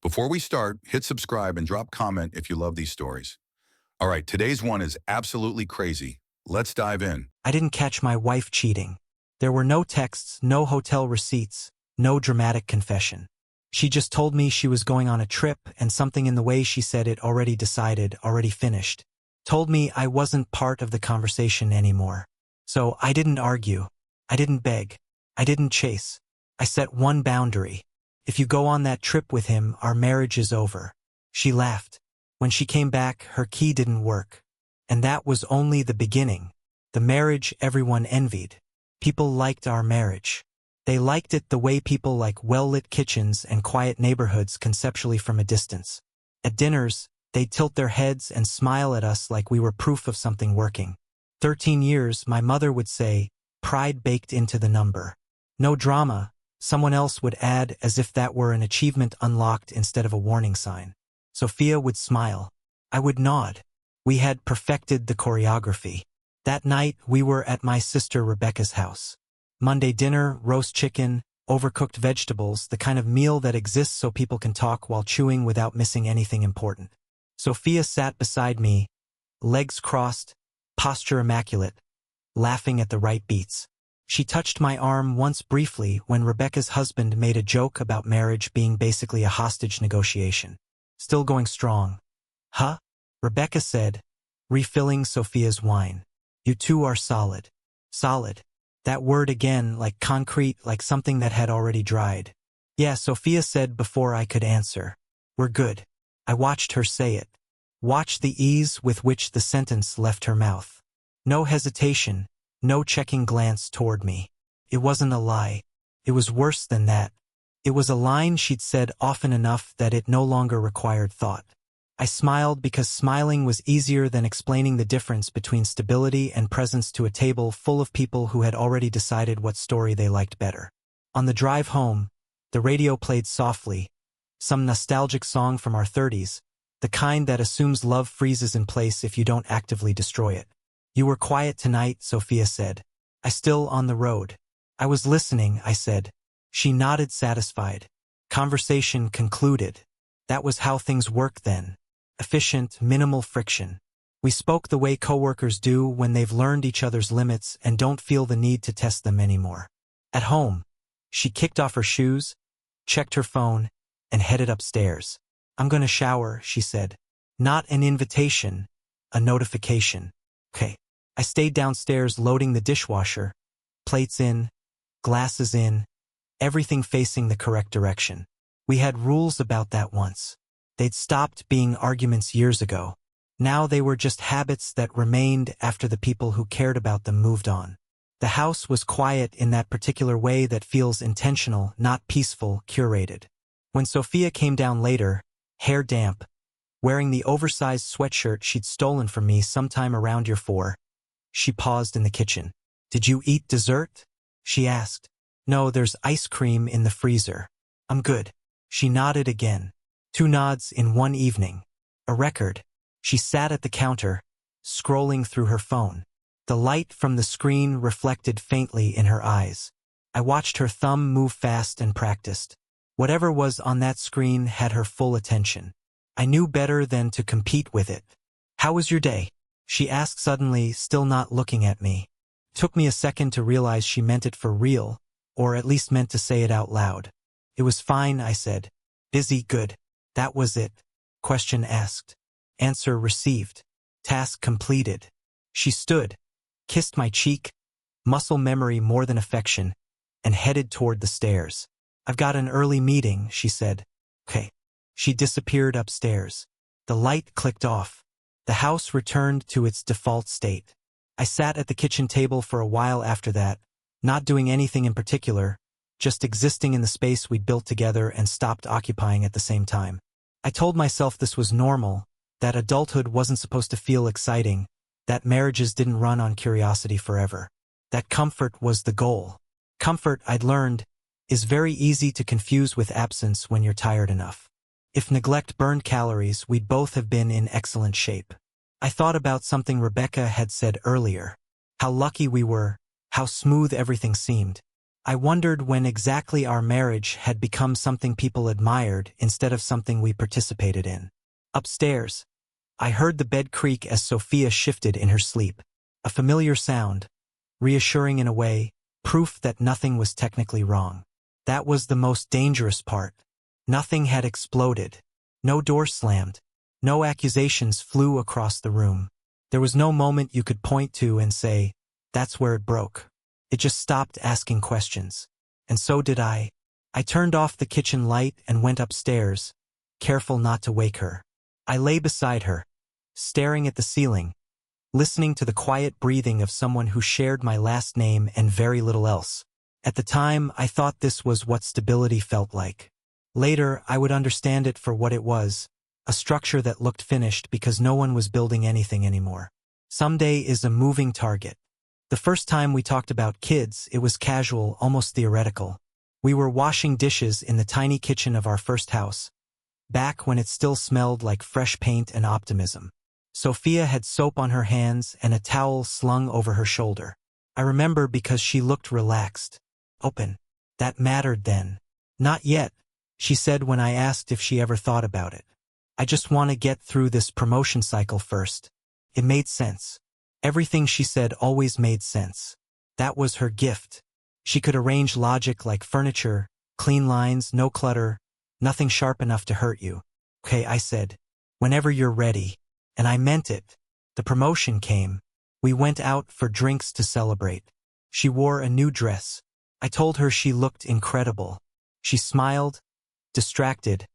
Before we start, hit subscribe and drop comment if you love these stories. All right, today's one is absolutely crazy. Let's dive in. I didn't catch my wife cheating. There were no texts, no hotel receipts, no dramatic confession. She just told me she was going on a trip, and something in the way she said it already decided, already finished. Told me I wasn't part of the conversation anymore. So I didn't argue. I didn't beg. I didn't chase. I set one boundary. If you go on that trip with him, our marriage is over. She laughed. When she came back, her key didn't work. And that was only the beginning. The marriage everyone envied. People liked our marriage. They liked it the way people like well-lit kitchens and quiet neighborhoods conceptually from a distance. At dinners, they'd tilt their heads and smile at us like we were proof of something working. 13 years, my mother would say, pride baked into the number. No drama, someone else would add as if that were an achievement unlocked instead of a warning sign. Sophia would smile. I would nod. We had perfected the choreography. That night, we were at my sister Rebecca's house. Monday dinner, roast chicken, overcooked vegetables, the kind of meal that exists so people can talk while chewing without missing anything important. Sophia sat beside me, legs crossed, posture immaculate, laughing at the right beats. She touched my arm once briefly when Rebecca's husband made a joke about marriage being basically a hostage negotiation. Still going strong. Huh? Rebecca said, refilling Sophia's wine. You two are solid. Solid. That word again, like concrete, like something that had already dried. Yeah, Sophia said before I could answer. We're good. I watched her say it. Watched the ease with which the sentence left her mouth. No hesitation, no checking glance toward me. It wasn't a lie. It was worse than that. It was a line she'd said often enough that it no longer required thought. I smiled because smiling was easier than explaining the difference between stability and presence to a table full of people who had already decided what story they liked better. On the drive home, the radio played softly, some nostalgic song from our 30s, the kind that assumes love freezes in place if you don't actively destroy it. You were quiet tonight, Sophia said. I still on the road. I was listening, I said. She nodded satisfied. Conversation concluded. That was how things work then. Efficient, minimal friction. We spoke the way coworkers do when they've learned each other's limits and don't feel the need to test them anymore. At home, she kicked off her shoes, checked her phone, and headed upstairs. I'm gonna shower, she said. Not an invitation, a notification. Okay. I stayed downstairs loading the dishwasher, plates in, glasses in, everything facing the correct direction. We had rules about that once. They'd stopped being arguments years ago. Now they were just habits that remained after the people who cared about them moved on. The house was quiet in that particular way that feels intentional, not peaceful, curated. When Sophia came down later, hair damp, wearing the oversized sweatshirt she'd stolen from me sometime around year 4, she paused in the kitchen. Did you eat dessert? She asked. No, there's ice cream in the freezer. I'm good. She nodded again. 2 nods in one evening. A record. She sat at the counter, scrolling through her phone. The light from the screen reflected faintly in her eyes. I watched her thumb move fast and practiced. Whatever was on that screen had her full attention. I knew better than to compete with it. How was your day? She asked suddenly, still not looking at me. Took me a second to realize she meant it for real, or at least meant to say it out loud. It was fine, I said. Busy, good. That was it. Question asked. Answer received. Task completed. She stood, kissed my cheek, muscle memory more than affection, and headed toward the stairs. I've got an early meeting, she said. Okay. She disappeared upstairs. The light clicked off. The house returned to its default state. I sat at the kitchen table for a while after that, not doing anything in particular, just existing in the space we'd built together and stopped occupying at the same time. I told myself this was normal, that adulthood wasn't supposed to feel exciting, that marriages didn't run on curiosity forever. That comfort was the goal. Comfort, I'd learned, is very easy to confuse with absence when you're tired enough. If neglect burned calories, we'd both have been in excellent shape. I thought about something Rebecca had said earlier. How lucky we were, how smooth everything seemed. I wondered when exactly our marriage had become something people admired instead of something we participated in. Upstairs, I heard the bed creak as Sophia shifted in her sleep. A familiar sound, reassuring in a way, proof that nothing was technically wrong. That was the most dangerous part. Nothing had exploded. No door slammed. No accusations flew across the room. There was no moment you could point to and say, that's where it broke. It just stopped asking questions. And so did I. I turned off the kitchen light and went upstairs, careful not to wake her. I lay beside her, staring at the ceiling, listening to the quiet breathing of someone who shared my last name and very little else. At the time, I thought this was what stability felt like. Later, I would understand it for what it was, a structure that looked finished because no one was building anything anymore. Someday is a moving target. The first time we talked about kids, it was casual, almost theoretical. We were washing dishes in the tiny kitchen of our first house, back when it still smelled like fresh paint and optimism. Sophia had soap on her hands and a towel slung over her shoulder. I remember because she looked relaxed, open. That mattered then. Not yet, she said when I asked if she ever thought about it. I just want to get through this promotion cycle first. It made sense. Everything she said always made sense. That was her gift. She could arrange logic like furniture, clean lines, no clutter, nothing sharp enough to hurt you. Okay, I said, whenever you're ready. And I meant it. The promotion came. We went out for drinks to celebrate. She wore a new dress. I told her she looked incredible. She smiled, distracted,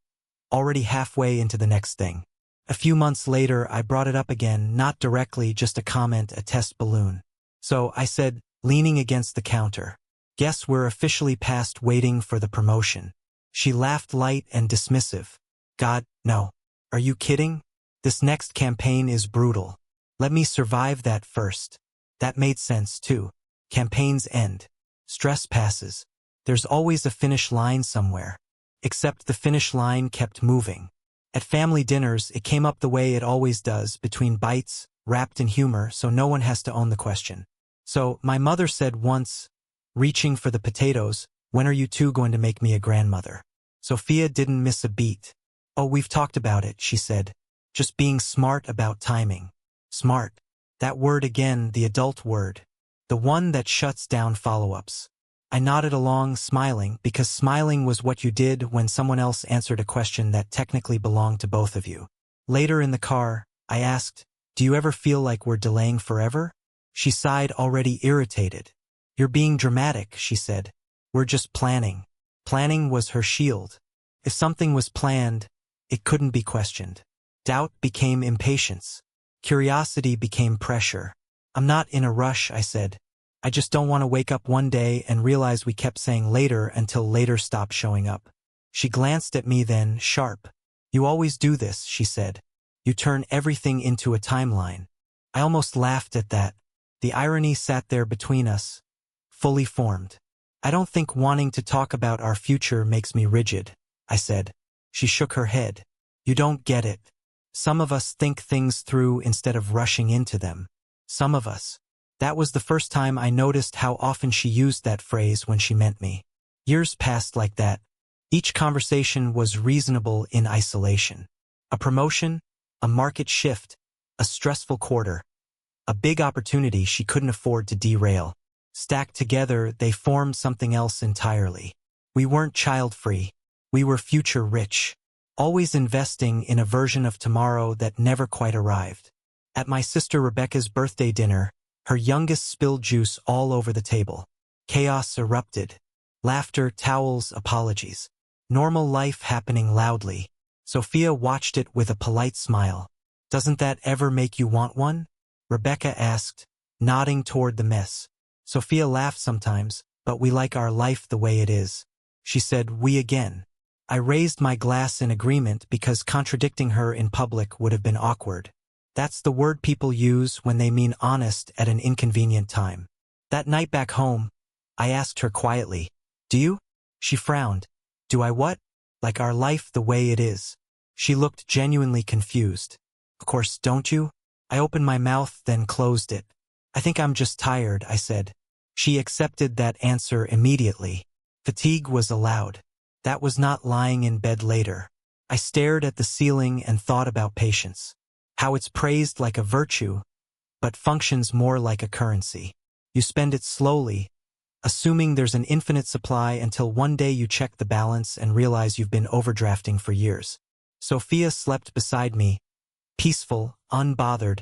already halfway into the next thing. A few months later, I brought it up again, not directly, just a comment, a test balloon. So I said, leaning against the counter, guess we're officially past waiting for the promotion. She laughed light and dismissive. God, no. Are you kidding? This next campaign is brutal. Let me survive that first. That made sense too. Campaigns end. Stress passes. There's always a finish line somewhere. Except the finish line kept moving. At family dinners, it came up the way it always does, between bites, wrapped in humor, so no one has to own the question. So, my mother said once, reaching for the potatoes, when are you two going to make me a grandmother? Sophia didn't miss a beat. Oh, we've talked about it, she said. Just being smart about timing. Smart. That word again, the adult word. The one that shuts down follow-ups. I nodded along, smiling, because smiling was what you did when someone else answered a question that technically belonged to both of you. Later in the car, I asked, do you ever feel like we're delaying forever? She sighed, already irritated. You're being dramatic, she said. We're just planning. Planning was her shield. If something was planned, it couldn't be questioned. Doubt became impatience. Curiosity became pressure. I'm not in a rush, I said. I just don't want to wake up one day and realize we kept saying later until later stopped showing up. She glanced at me then, sharp. You always do this, she said. You turn everything into a timeline. I almost laughed at that. The irony sat there between us, fully formed. I don't think wanting to talk about our future makes me rigid, I said. She shook her head. You don't get it. Some of us think things through instead of rushing into them. Some of us. That was the first time I noticed how often she used that phrase when she meant me. Years passed like that. Each conversation was reasonable in isolation. A promotion, a market shift, a stressful quarter, a big opportunity she couldn't afford to derail. Stacked together, they formed something else entirely. We weren't child-free. We were future-rich, always investing in a version of tomorrow that never quite arrived. At my sister Rebecca's birthday dinner, her youngest spilled juice all over the table. Chaos erupted. Laughter, towels, apologies. Normal life happening loudly. Sophia watched it with a polite smile. Doesn't that ever make you want one? Rebecca asked, nodding toward the mess. Sophia laughed sometimes, but we like our life the way it is. She said, we again. I raised my glass in agreement because contradicting her in public would have been awkward. That's the word people use when they mean honest at an inconvenient time. That night back home, I asked her quietly, do you? She frowned. Do I what? Like our life the way it is. She looked genuinely confused. Of course, don't you? I opened my mouth, then closed it. I think I'm just tired, I said. She accepted that answer immediately. Fatigue was allowed. That was not lying in bed later. I stared at the ceiling and thought about patience. How it's praised like a virtue, but functions more like a currency. You spend it slowly, assuming there's an infinite supply until one day you check the balance and realize you've been overdrafting for years. Sophia slept beside me, peaceful, unbothered,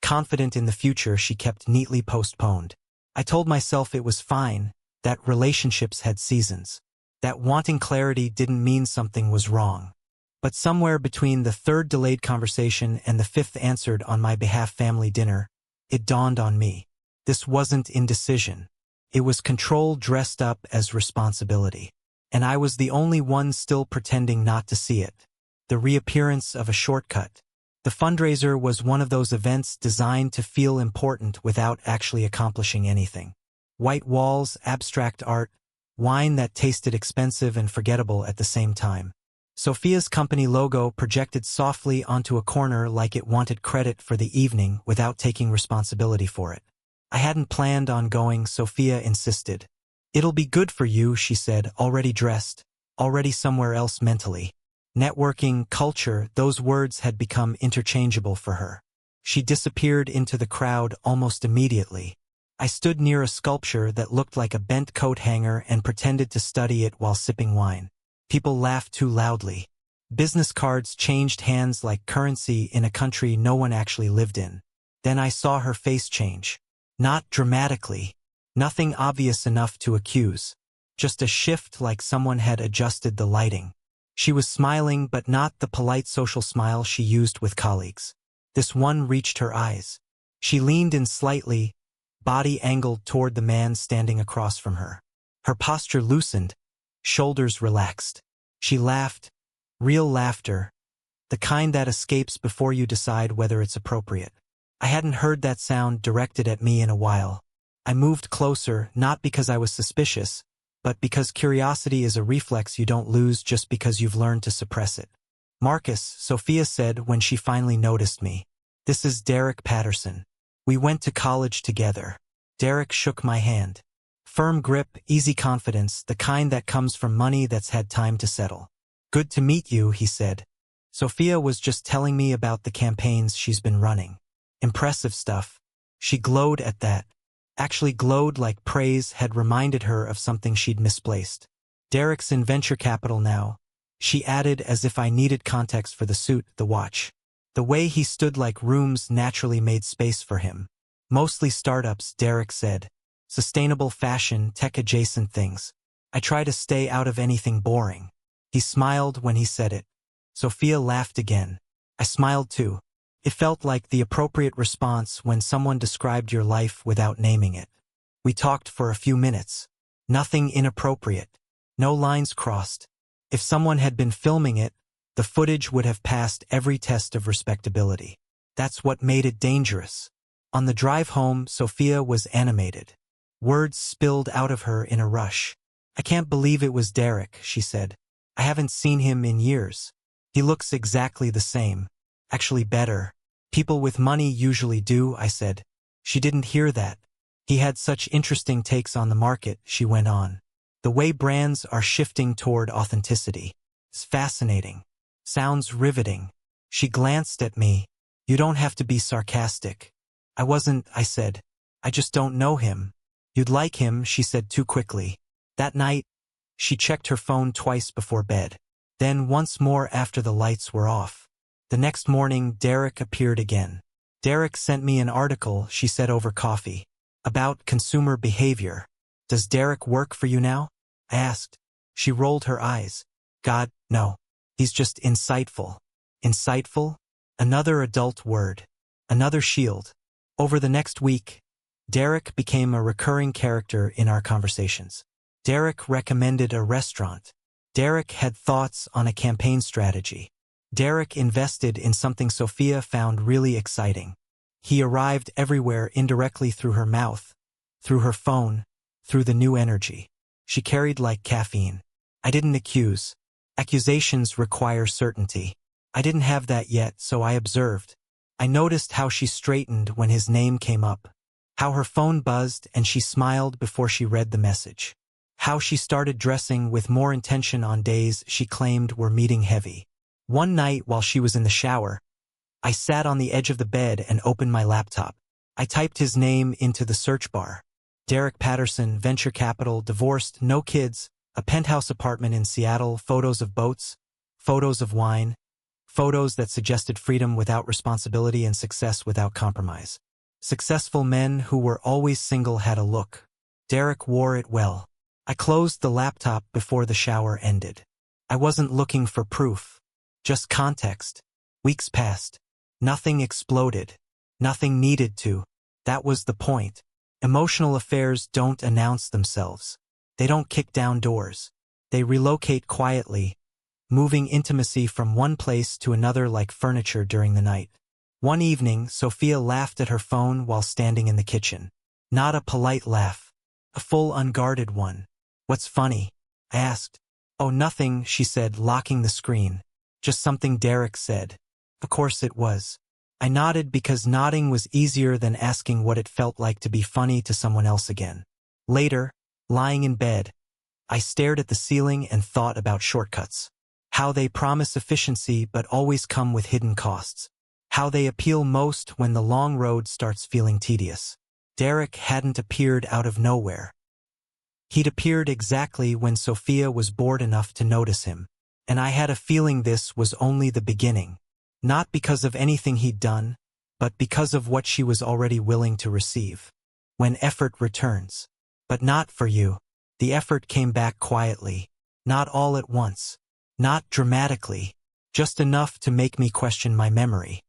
confident in the future she kept neatly postponed. I told myself it was fine, that relationships had seasons, that wanting clarity didn't mean something was wrong. But somewhere between the third delayed conversation and the fifth answered on my behalf family dinner, it dawned on me. This wasn't indecision. It was control dressed up as responsibility. And I was the only one still pretending not to see it. The reappearance of a shortcut. The fundraiser was one of those events designed to feel important without actually accomplishing anything. White walls, abstract art, wine that tasted expensive and forgettable at the same time. Sophia's company logo projected softly onto a corner like it wanted credit for the evening without taking responsibility for it. I hadn't planned on going, Sophia insisted. It'll be good for you, she said, already dressed, already somewhere else mentally. Networking, culture, those words had become interchangeable for her. She disappeared into the crowd almost immediately. I stood near a sculpture that looked like a bent coat hanger and pretended to study it while sipping wine. People laughed too loudly. Business cards changed hands like currency in a country no one actually lived in. Then I saw her face change. Not dramatically. Nothing obvious enough to accuse. Just a shift like someone had adjusted the lighting. She was smiling, but not the polite social smile she used with colleagues. This one reached her eyes. She leaned in slightly, body angled toward the man standing across from her. Her posture loosened, shoulders relaxed. She laughed, real laughter, the kind that escapes before you decide whether it's appropriate. I hadn't heard that sound directed at me in a while. I moved closer, not because I was suspicious, but because curiosity is a reflex you don't lose just because you've learned to suppress it. Marcus, Sophia said when she finally noticed me. This is Derek Patterson. We went to college together. Derek shook my hand. Firm grip, easy confidence, the kind that comes from money that's had time to settle. Good to meet you, he said. Sophia was just telling me about the campaigns she's been running. Impressive stuff. She glowed at that. Actually glowed like praise had reminded her of something she'd misplaced. Derek's in venture capital now, she added as if I needed context for the suit, the watch. The way he stood like rooms naturally made space for him. Mostly startups, Derek said. Sustainable fashion, tech-adjacent things. I try to stay out of anything boring. He smiled when he said it. Sophia laughed again. I smiled too. It felt like the appropriate response when someone described your life without naming it. We talked for a few minutes. Nothing inappropriate. No lines crossed. If someone had been filming it, the footage would have passed every test of respectability. That's what made it dangerous. On the drive home, Sophia was animated. Words spilled out of her in a rush. I can't believe it was Derek, she said. I haven't seen him in years. He looks exactly the same. Actually better. People with money usually do, I said. She didn't hear that. He had such interesting takes on the market, she went on. The way brands are shifting toward authenticity. It's fascinating. Sounds riveting. She glanced at me. You don't have to be sarcastic. I wasn't, I said. I just don't know him. You'd like him, she said too quickly. That night, she checked her phone twice before bed. Then once more after the lights were off. The next morning, Derek appeared again. Derek sent me an article, she said over coffee, about consumer behavior. Does Derek work for you now? I asked. She rolled her eyes. God, no. He's just insightful. Insightful? Another adult word. Another shield. Over the next week, Derek became a recurring character in our conversations. Derek recommended a restaurant. Derek had thoughts on a campaign strategy. Derek invested in something Sophia found really exciting. He arrived everywhere indirectly through her mouth, through her phone, through the new energy. She carried like caffeine. I didn't accuse. Accusations require certainty. I didn't have that yet, so I observed. I noticed how she straightened when his name came up, How her phone buzzed and she smiled before she read the message. How she started dressing with more intention on days she claimed were meeting heavy. One night while she was in the shower, I sat on the edge of the bed and opened my laptop. I typed his name into the search bar. Derek Patterson, venture capital, divorced, no kids, a penthouse apartment in Seattle, photos of boats, photos of wine, photos that suggested freedom without responsibility and success without compromise. Successful men who were always single had a look. Derek wore it well. I closed the laptop before the shower ended. I wasn't looking for proof, just context. Weeks passed. Nothing exploded. Nothing needed to. That was the point. Emotional affairs don't announce themselves. They don't kick down doors. They relocate quietly, moving intimacy from one place to another like furniture during the night. One evening, Sophia laughed at her phone while standing in the kitchen. Not a polite laugh. A full unguarded one. "What's funny?" I asked. "Oh, nothing," she said, locking the screen. "Just something Derek said." Of course it was. I nodded because nodding was easier than asking what it felt like to be funny to someone else again. Later, lying in bed, I stared at the ceiling and thought about shortcuts. How they promise efficiency but always come with hidden costs. How they appeal most when the long road starts feeling tedious. Derek hadn't appeared out of nowhere. He'd appeared exactly when Sophia was bored enough to notice him, and I had a feeling this was only the beginning. Not because of anything he'd done, but because of what she was already willing to receive. When effort returns. But not for you. The effort came back quietly. Not all at once. Not dramatically. Just enough to make me question my memory.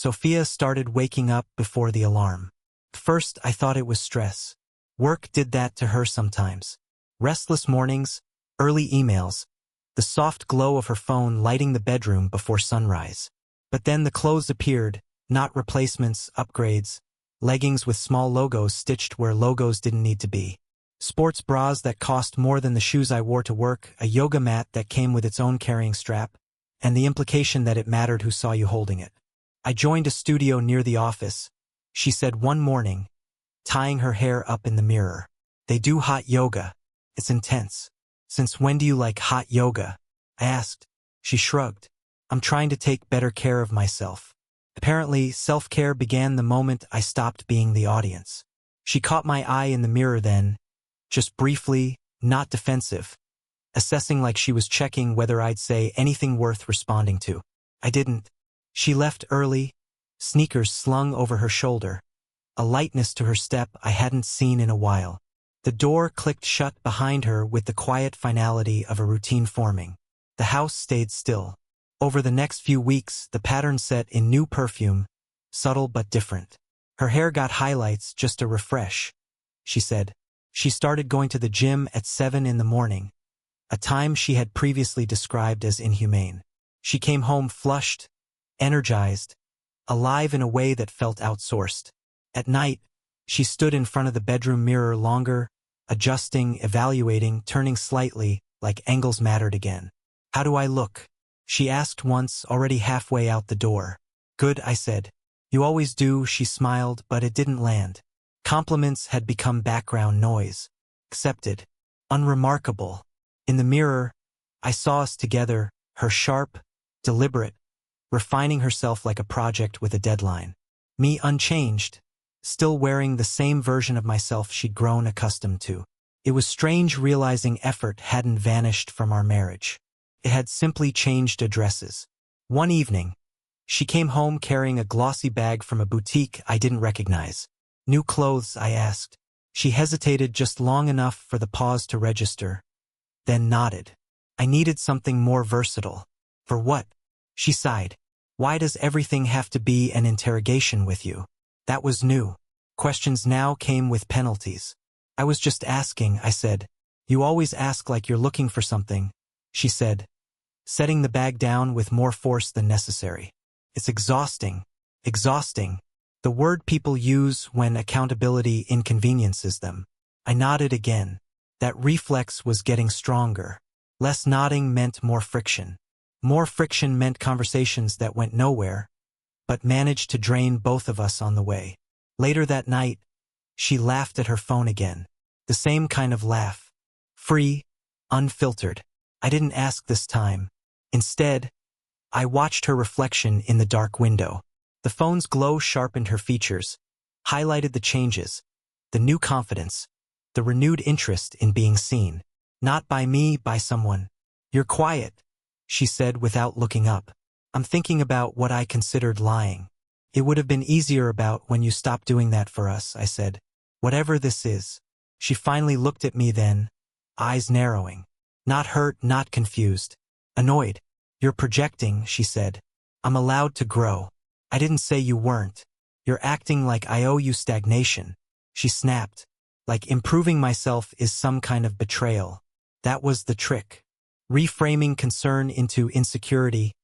Sophia started waking up before the alarm. First, I thought it was stress. Work did that to her sometimes. Restless mornings, early emails, the soft glow of her phone lighting the bedroom before sunrise. But then the clothes appeared, not replacements, upgrades, leggings with small logos stitched where logos didn't need to be. Sports bras that cost more than the shoes I wore to work, a yoga mat that came with its own carrying strap, and the implication that it mattered who saw you holding it. I joined a studio near the office, she said one morning, tying her hair up in the mirror. "They do hot yoga. It's intense." "Since when do you like hot yoga?" I asked. She shrugged. "I'm trying to take better care of myself." Apparently, self-care began the moment I stopped being the audience. She caught my eye in the mirror then, just briefly, not defensive, assessing like she was checking whether I'd say anything worth responding to. I didn't. She left early, sneakers slung over her shoulder, a lightness to her step I hadn't seen in a while. The door clicked shut behind her with the quiet finality of a routine forming. The house stayed still. Over the next few weeks, the pattern set in new perfume, subtle but different. Her hair got highlights, just a refresh, she said. She started going to the gym at 7 in the morning, a time she had previously described as inhumane. She came home flushed, energized, alive in a way that felt outsourced. At night, she stood in front of the bedroom mirror longer, adjusting, evaluating, turning slightly, like angles mattered again. "How do I look?" she asked once, already halfway out the door. "Good," I said. "You always do," she smiled, but it didn't land. Compliments had become background noise. Accepted. Unremarkable. In the mirror, I saw us together, her sharp, deliberate, refining herself like a project with a deadline. Me unchanged, still wearing the same version of myself she'd grown accustomed to. It was strange realizing effort hadn't vanished from our marriage. It had simply changed addresses. One evening, she came home carrying a glossy bag from a boutique I didn't recognize. "New clothes?" I asked. She hesitated just long enough for the pause to register, then nodded. "I needed something more versatile." "For what?" She sighed. "Why does everything have to be an interrogation with you?" That was new. Questions now came with penalties. "I was just asking," I said. "You always ask like you're looking for something," she said, setting the bag down with more force than necessary. "It's exhausting. Exhausting. The word people use when accountability inconveniences them." I nodded again. That reflex was getting stronger. Less nodding meant more friction. More friction meant conversations that went nowhere, but managed to drain both of us on the way. Later that night, She laughed at her phone again. The same kind of laugh. Free, unfiltered. I didn't ask this time. Instead, I watched her reflection in the dark window. The phone's glow sharpened her features, highlighted the changes, the new confidence, the renewed interest in being seen. Not by me, by someone. You're quiet, she said without looking up. I'm thinking about what I considered lying. It would have been easier about when you stopped doing that for us, I said. Whatever this is. She finally looked at me then, eyes narrowing. Not hurt, not confused. Annoyed. You're projecting, she said. I'm allowed to grow. I didn't say you weren't. You're acting like I owe you stagnation. She snapped. Like improving myself is some kind of betrayal. That was the trick. Reframing concern into insecurity,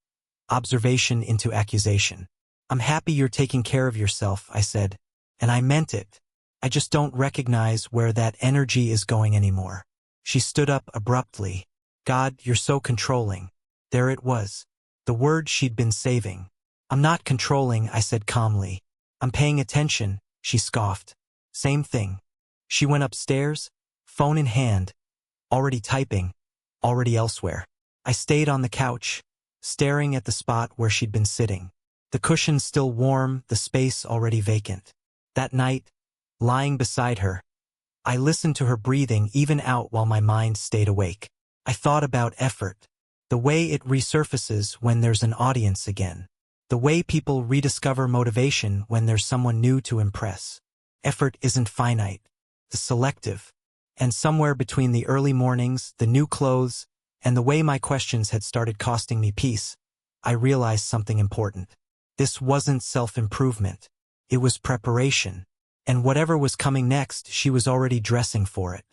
observation into accusation. I'm happy you're taking care of yourself, I said. And I meant it. I just don't recognize where that energy is going anymore. She stood up abruptly. God, you're so controlling. There it was. The word she'd been saving. I'm not controlling, I said calmly. I'm paying attention, she scoffed. Same thing. She went upstairs, phone in hand, already typing, already elsewhere. I stayed on the couch, staring at the spot where she'd been sitting. The cushion still warm, the space already vacant. That night, lying beside her, I listened to her breathing even out while my mind stayed awake. I thought about effort. The way it resurfaces when there's an audience again. The way people rediscover motivation when there's someone new to impress. Effort isn't finite. It's selective. And somewhere between the early mornings, the new clothes, and the way my questions had started costing me peace, I realized something important. This wasn't self-improvement. It was preparation. And whatever was coming next, she was already dressing for it.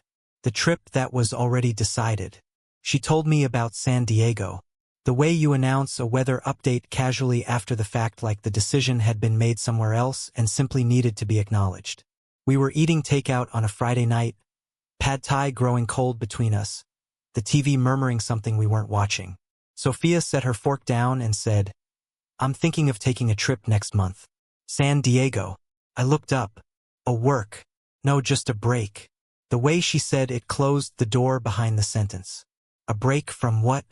The trip that was already decided. She told me about San Diego. The way you announce a weather update casually after the fact, like the decision had been made somewhere else and simply needed to be acknowledged. We were eating takeout on a Friday night, pad thai growing cold between us, the TV murmuring something we weren't watching. Sophia set her fork down and said, I'm thinking of taking a trip next month. San Diego. I looked up. Oh, work. No, just a break. The way she said it closed the door behind the sentence. A break from what?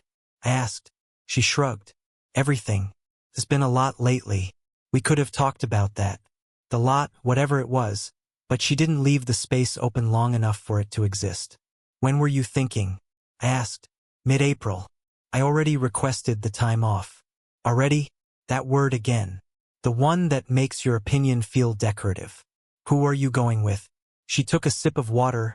I asked. She shrugged. Everything. There's been a lot lately. We could have talked about that. The lot, whatever it was, but she didn't leave the space open long enough for it to exist. When were you thinking? I asked. Mid-April. I already requested the time off. Already? That word again. The one that makes your opinion feel decorative. Who are you going with? She took a sip of water,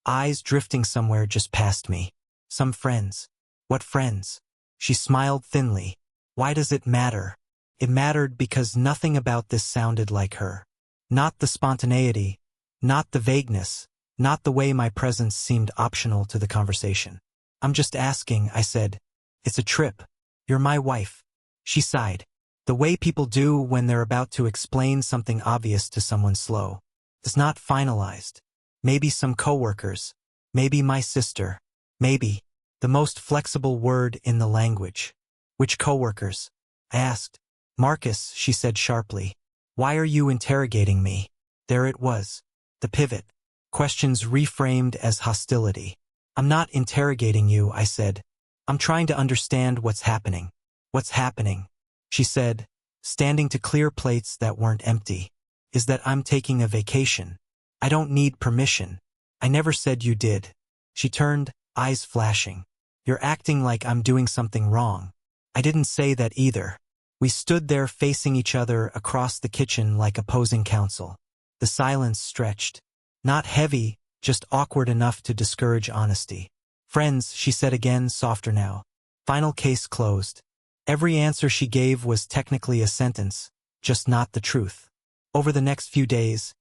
eyes drifting somewhere just past me. Some friends. What friends? She smiled thinly. Why does it matter? It mattered because nothing about this sounded like her. Not the spontaneity, not the vagueness, not the way my presence seemed optional to the conversation. I'm just asking, I said. It's a trip. You're my wife. She sighed. The way people do when they're about to explain something obvious to someone slow. It's not finalized. Maybe some coworkers. Maybe my sister. Maybe. The most flexible word in the language. Which coworkers? I asked. Marcus, she said sharply. Why are you interrogating me? There it was. The pivot. Questions reframed as hostility. I'm not interrogating you, I said. I'm trying to understand what's happening. What's happening? She said, standing to clear plates that weren't empty. Is that I'm taking a vacation. I don't need permission. I never said you did. She turned, eyes flashing. You're acting like I'm doing something wrong. I didn't say that either. We stood there facing each other across the kitchen like opposing counsel. The silence stretched. Not heavy, just awkward enough to discourage honesty. Friends, she said again, softer now. Final case closed. Every answer she gave was technically a sentence, just not the truth. Over the next few days,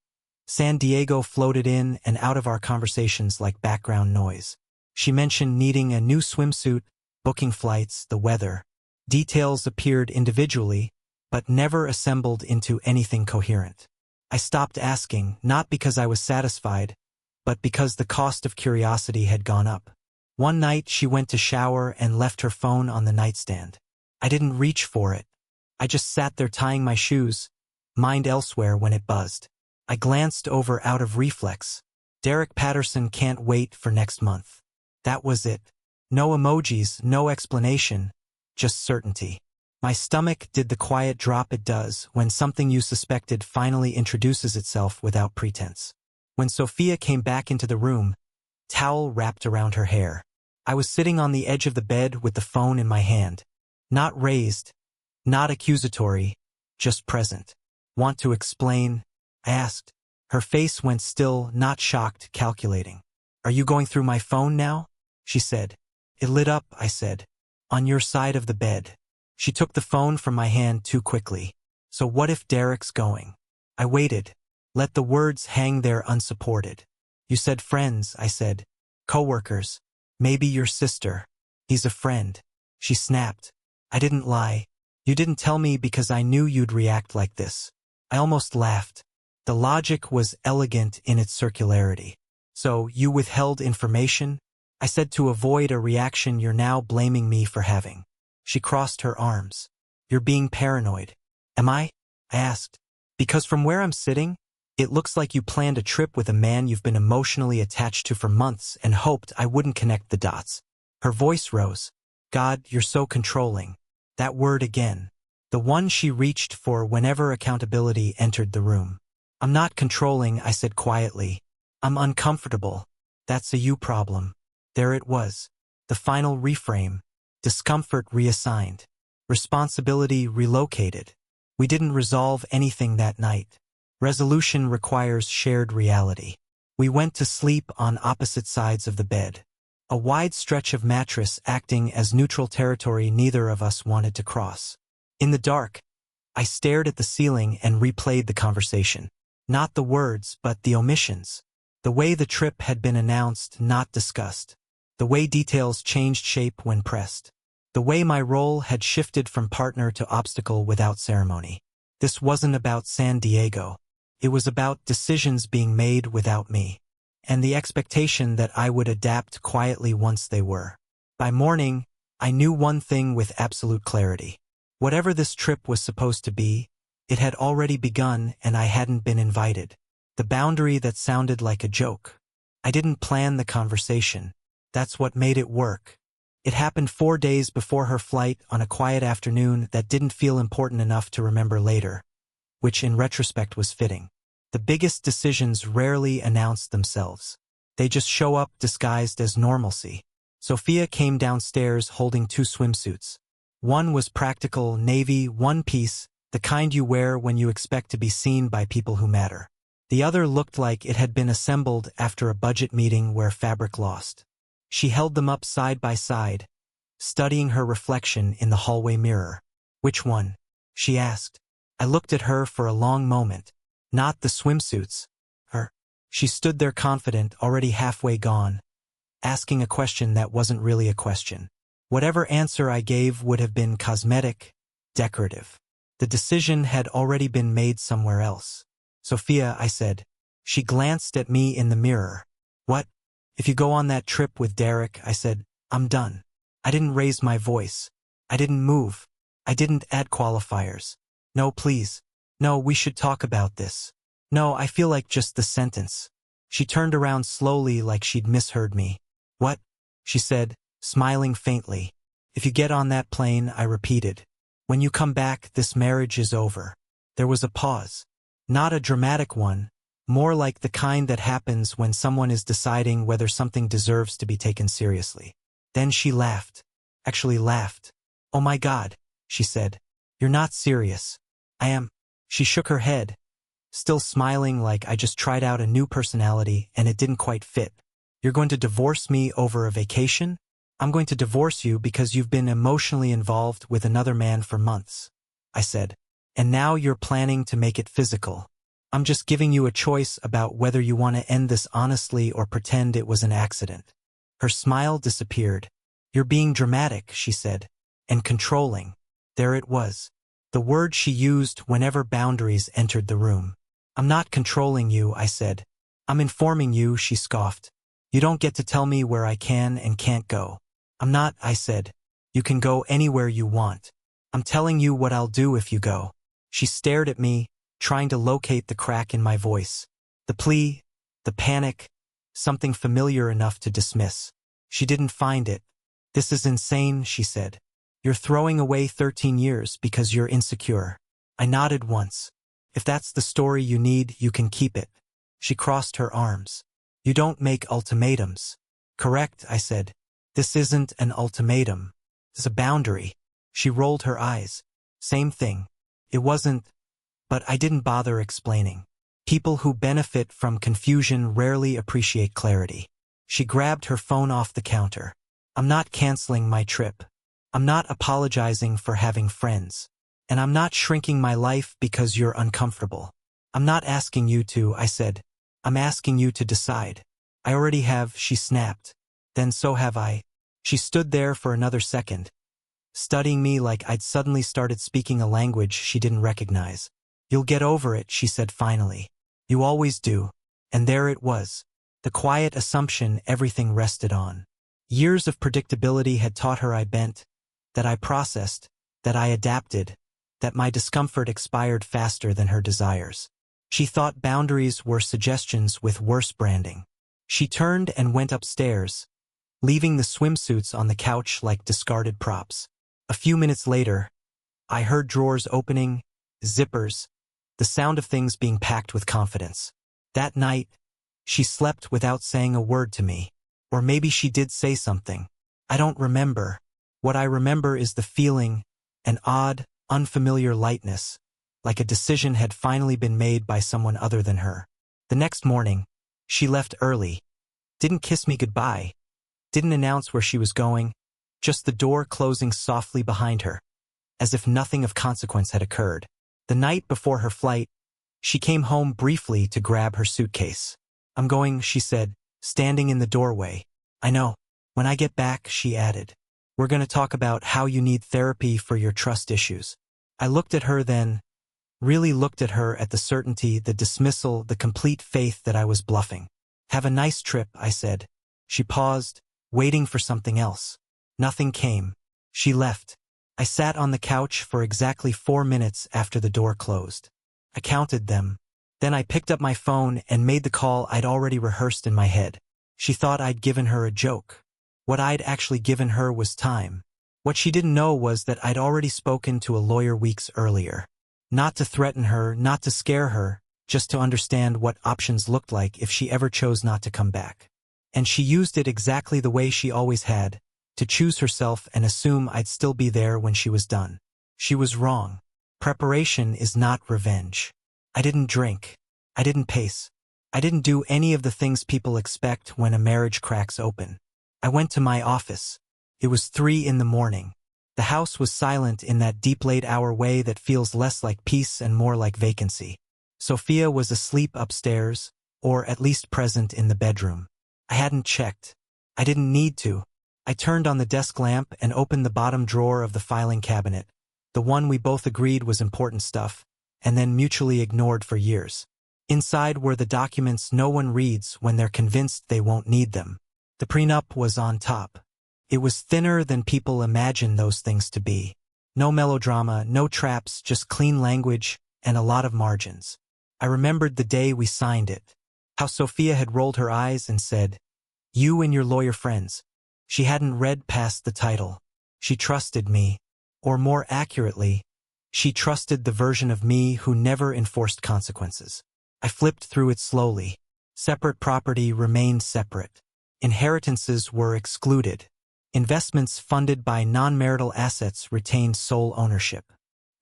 San Diego floated in and out of our conversations like background noise. She mentioned needing a new swimsuit, booking flights, the weather. Details appeared individually, but never assembled into anything coherent. I stopped asking, not because I was satisfied, but because the cost of curiosity had gone up. One night she went to shower and left her phone on the nightstand. I didn't reach for it. I just sat there tying my shoes, mind elsewhere when it buzzed. I glanced over out of reflex. Derek Patterson can't wait for next month. That was it. No emojis, no explanation, just certainty. My stomach did the quiet drop it does when something you suspected finally introduces itself without pretense. When Sophia came back into the room, towel wrapped around her hair. I was sitting on the edge of the bed with the phone in my hand. Not raised, not accusatory, just present. Want to explain? I asked. Her face went still, not shocked, calculating. Are you going through my phone now? She said. It lit up, I said. On your side of the bed. She took the phone from my hand too quickly. So what if Derek's going? I waited. Let the words hang there unsupported. You said friends, I said. Coworkers. Maybe your sister. He's a friend. She snapped. I didn't lie. You didn't tell me because I knew you'd react like this. I almost laughed. The logic was elegant in its circularity. So, you withheld information? I said to avoid a reaction you're now blaming me for having. She crossed her arms. You're being paranoid. Am I? I asked. Because from where I'm sitting, it looks like you planned a trip with a man you've been emotionally attached to for months and hoped I wouldn't connect the dots. Her voice rose. God, you're so controlling. That word again. The one she reached for whenever accountability entered the room. I'm not controlling, I said quietly. I'm uncomfortable. That's a you problem. There it was. The final reframe. Discomfort reassigned. Responsibility relocated. We didn't resolve anything that night. Resolution requires shared reality. We went to sleep on opposite sides of the bed. A wide stretch of mattress acting as neutral territory neither of us wanted to cross. In the dark, I stared at the ceiling and replayed the conversation. Not the words, but the omissions. The way the trip had been announced, not discussed. The way details changed shape when pressed. The way my role had shifted from partner to obstacle without ceremony. This wasn't about San Diego. It was about decisions being made without me. And the expectation that I would adapt quietly once they were. By morning, I knew one thing with absolute clarity. Whatever this trip was supposed to be, it had already begun and I hadn't been invited. The boundary that sounded like a joke. I didn't plan the conversation. That's what made it work. It happened 4 days before her flight on a quiet afternoon that didn't feel important enough to remember later, which in retrospect was fitting. The biggest decisions rarely announce themselves. They just show up disguised as normalcy. Sophia came downstairs holding 2 swimsuits. One was practical, navy, one-piece, the kind you wear when you expect to be seen by people who matter. The other looked like it had been assembled after a budget meeting where fabric lost. She held them up side by side, studying her reflection in the hallway mirror. Which one? She asked. I looked at her for a long moment. Not the swimsuits. Her. She stood there confident, already halfway gone, asking a question that wasn't really a question. Whatever answer I gave would have been cosmetic, decorative. The decision had already been made somewhere else. Sophia, I said. She glanced at me in the mirror. What? If you go on that trip with Derek, I said, I'm done. I didn't raise my voice. I didn't move. I didn't add qualifiers. No, please. No, we should talk about this. No, I feel like just the sentence. She turned around slowly like she'd misheard me. What? She said, smiling faintly. If you get on that plane, I repeated. When you come back, this marriage is over. There was a pause. Not a dramatic one, more like the kind that happens when someone is deciding whether something deserves to be taken seriously. Then she laughed. Actually laughed. Oh my God, she said. You're not serious. I am. She shook her head, still smiling like I just tried out a new personality and it didn't quite fit. You're going to divorce me over a vacation? I'm going to divorce you because you've been emotionally involved with another man for months, I said. And now you're planning to make it physical. I'm just giving you a choice about whether you want to end this honestly or pretend it was an accident. Her smile disappeared. You're being dramatic, she said, and controlling. There it was. The word she used whenever boundaries entered the room. I'm not controlling you, I said. I'm informing you, she scoffed. You don't get to tell me where I can and can't go. I'm not, I said. You can go anywhere you want. I'm telling you what I'll do if you go. She stared at me, trying to locate the crack in my voice. The plea, the panic, something familiar enough to dismiss. She didn't find it. "This is insane," she said. "You're throwing away 13 years because you're insecure." I nodded once. "If that's the story you need, you can keep it." She crossed her arms. "You don't make ultimatums." "Correct," I said. "This isn't an ultimatum. It's a boundary." She rolled her eyes. "Same thing. It wasn't." But I didn't bother explaining. People who benefit from confusion rarely appreciate clarity. She grabbed her phone off the counter. "I'm not canceling my trip. I'm not apologizing for having friends. And I'm not shrinking my life because you're uncomfortable. I'm not asking you to," I said. "I'm asking you to decide." "I already have," she snapped. "Then so have I." She stood there for another second, studying me like I'd suddenly started speaking a language she didn't recognize. "You'll get over it," she said finally. "You always do." And there it was. The quiet assumption everything rested on. Years of predictability had taught her I bent, that I processed, that I adapted, that my discomfort expired faster than her desires. She thought boundaries were suggestions with worse branding. She turned and went upstairs, leaving the swimsuits on the couch like discarded props. A few minutes later, I heard drawers opening, zippers, the sound of things being packed with confidence. That night, she slept without saying a word to me. Or maybe she did say something. I don't remember. What I remember is the feeling, an odd, unfamiliar lightness, like a decision had finally been made by someone other than her. The next morning, she left early, didn't kiss me goodbye, didn't announce where she was going, just the door closing softly behind her, as if nothing of consequence had occurred. The night before her flight, she came home briefly to grab her suitcase. "I'm going," she said, standing in the doorway. "I know. When I get back," she added, "we're going to talk about how you need therapy for your trust issues." I looked at her then, really looked at her, at the certainty, the dismissal, the complete faith that I was bluffing. "Have a nice trip," I said. She paused, waiting for something else. Nothing came. She left. I sat on the couch for exactly 4 minutes after the door closed. I counted them. Then I picked up my phone and made the call I'd already rehearsed in my head. She thought I'd given her a joke. What I'd actually given her was time. What she didn't know was that I'd already spoken to a lawyer weeks earlier. Not to threaten her, not to scare her, just to understand what options looked like if she ever chose not to come back. And she used it exactly the way she always had, to choose herself and assume I'd still be there when she was done. She was wrong. Preparation is not revenge. I didn't drink. I didn't pace. I didn't do any of the things people expect when a marriage cracks open. I went to my office. It was 3 in the morning. The house was silent in that deep late-hour way that feels less like peace and more like vacancy. Sophia was asleep upstairs, or at least present in the bedroom. I hadn't checked. I didn't need to. I turned on the desk lamp and opened the bottom drawer of the filing cabinet, the one we both agreed was important stuff, and then mutually ignored for years. Inside were the documents no one reads when they're convinced they won't need them. The prenup was on top. It was thinner than people imagine those things to be. No melodrama, no traps, just clean language and a lot of margins. I remembered the day we signed it. How Sophia had rolled her eyes and said, "You and your lawyer friends." She hadn't read past the title. She trusted me, or more accurately, she trusted the version of me who never enforced consequences. I flipped through it slowly. Separate property remained separate. Inheritances were excluded. Investments funded by non-marital assets retained sole ownership.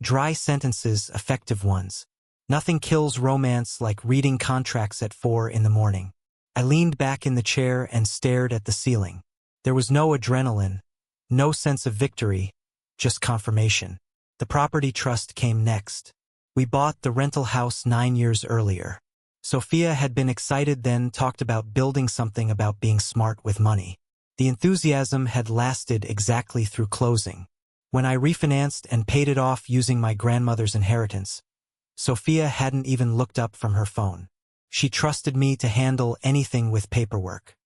Dry sentences, effective ones. Nothing kills romance like reading contracts at 4 in the morning. I leaned back in the chair and stared at the ceiling. There was no adrenaline, no sense of victory, just confirmation. The property trust came next. We bought the rental house 9 years earlier. Sophia had been excited then, talked about building something, about being smart with money. The enthusiasm had lasted exactly through closing. When I refinanced and paid it off using my grandmother's inheritance, Sophia hadn't even looked up from her phone. She trusted me to handle anything with paperwork.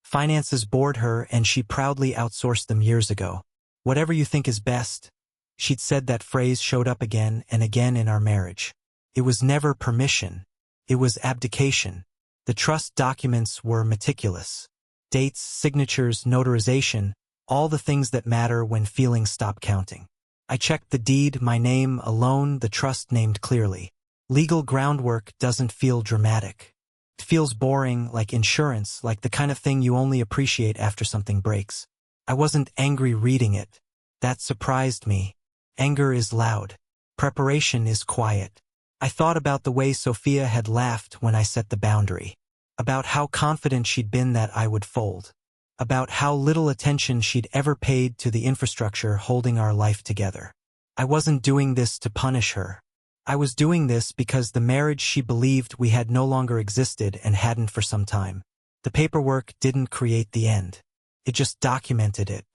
Finances bored her and she proudly outsourced them years ago. "Whatever you think is best." She'd said that phrase showed up again and again in our marriage. It was never permission. It was abdication. The trust documents were meticulous. Dates, signatures, notarization, all the things that matter when feelings stop counting. I checked the deed, my name alone, the trust named clearly. Legal groundwork doesn't feel dramatic. It feels boring, like insurance, like the kind of thing you only appreciate after something breaks. I wasn't angry reading it. That surprised me. Anger is loud. Preparation is quiet. I thought about the way Sophia had laughed when I set the boundary. About how confident she'd been that I would fold. About how little attention she'd ever paid to the infrastructure holding our life together. I wasn't doing this to punish her. I was doing this because the marriage she believed we had no longer existed and hadn't for some time. The paperwork didn't create the end. It just documented it.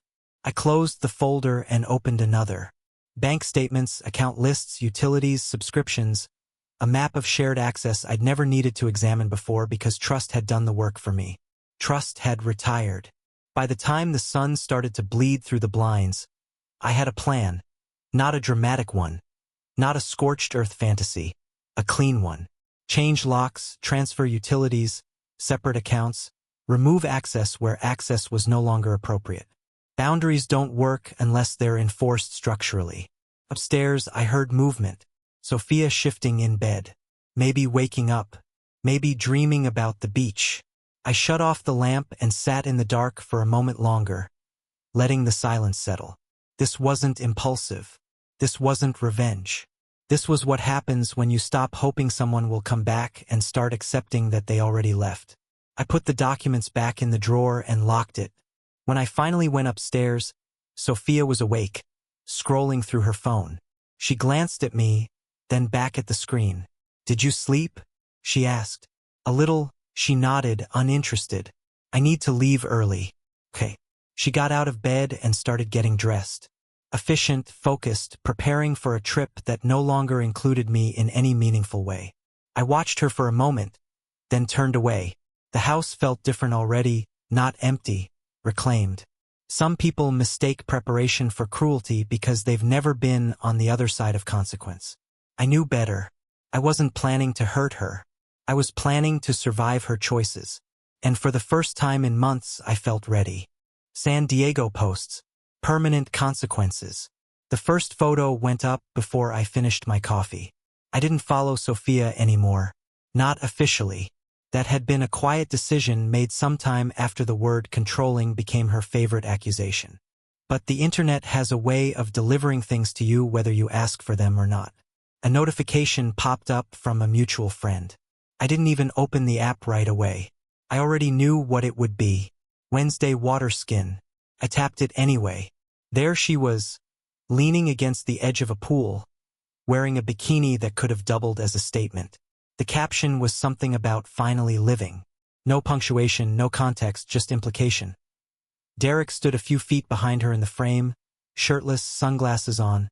I closed the folder and opened another. Bank statements, account lists, utilities, subscriptions, a map of shared access I'd never needed to examine before because trust had done the work for me. Trust had retired. By the time the sun started to bleed through the blinds, I had a plan. Not a dramatic one. Not a scorched earth fantasy. A clean one. Change locks, transfer utilities, separate accounts, remove access where access was no longer appropriate. Boundaries don't work unless they're enforced structurally. Upstairs, I heard movement. Sophia shifting in bed. Maybe waking up. Maybe dreaming about the beach. I shut off the lamp and sat in the dark for a moment longer, letting the silence settle. This wasn't impulsive. This wasn't revenge. This was what happens when you stop hoping someone will come back and start accepting that they already left. I put the documents back in the drawer and locked it. When I finally went upstairs, Sophia was awake, scrolling through her phone. She glanced at me, then back at the screen. "Did you sleep?" she asked. A little, she nodded, uninterested. "I need to leave early." "Okay." She got out of bed and started getting dressed. Efficient, focused, preparing for a trip that no longer included me in any meaningful way. I watched her for a moment, then turned away. The house felt different already, not empty, reclaimed. Some people mistake preparation for cruelty because they've never been on the other side of consequence. I knew better. I wasn't planning to hurt her. I was planning to survive her choices. And for the first time in months, I felt ready. San Diego posts. Permanent consequences. The first photo went up before I finished my coffee. I didn't follow Sophia anymore. Not officially. That had been a quiet decision made sometime after the word controlling became her favorite accusation. But the internet has a way of delivering things to you whether you ask for them or not. A notification popped up from a mutual friend. I didn't even open the app right away. I already knew what it would be. Wednesday water skin. I tapped it anyway. There she was, leaning against the edge of a pool, wearing a bikini that could have doubled as a statement. The caption was something about finally living. No punctuation, no context, just implication. Derek stood a few feet behind her in the frame, shirtless, sunglasses on,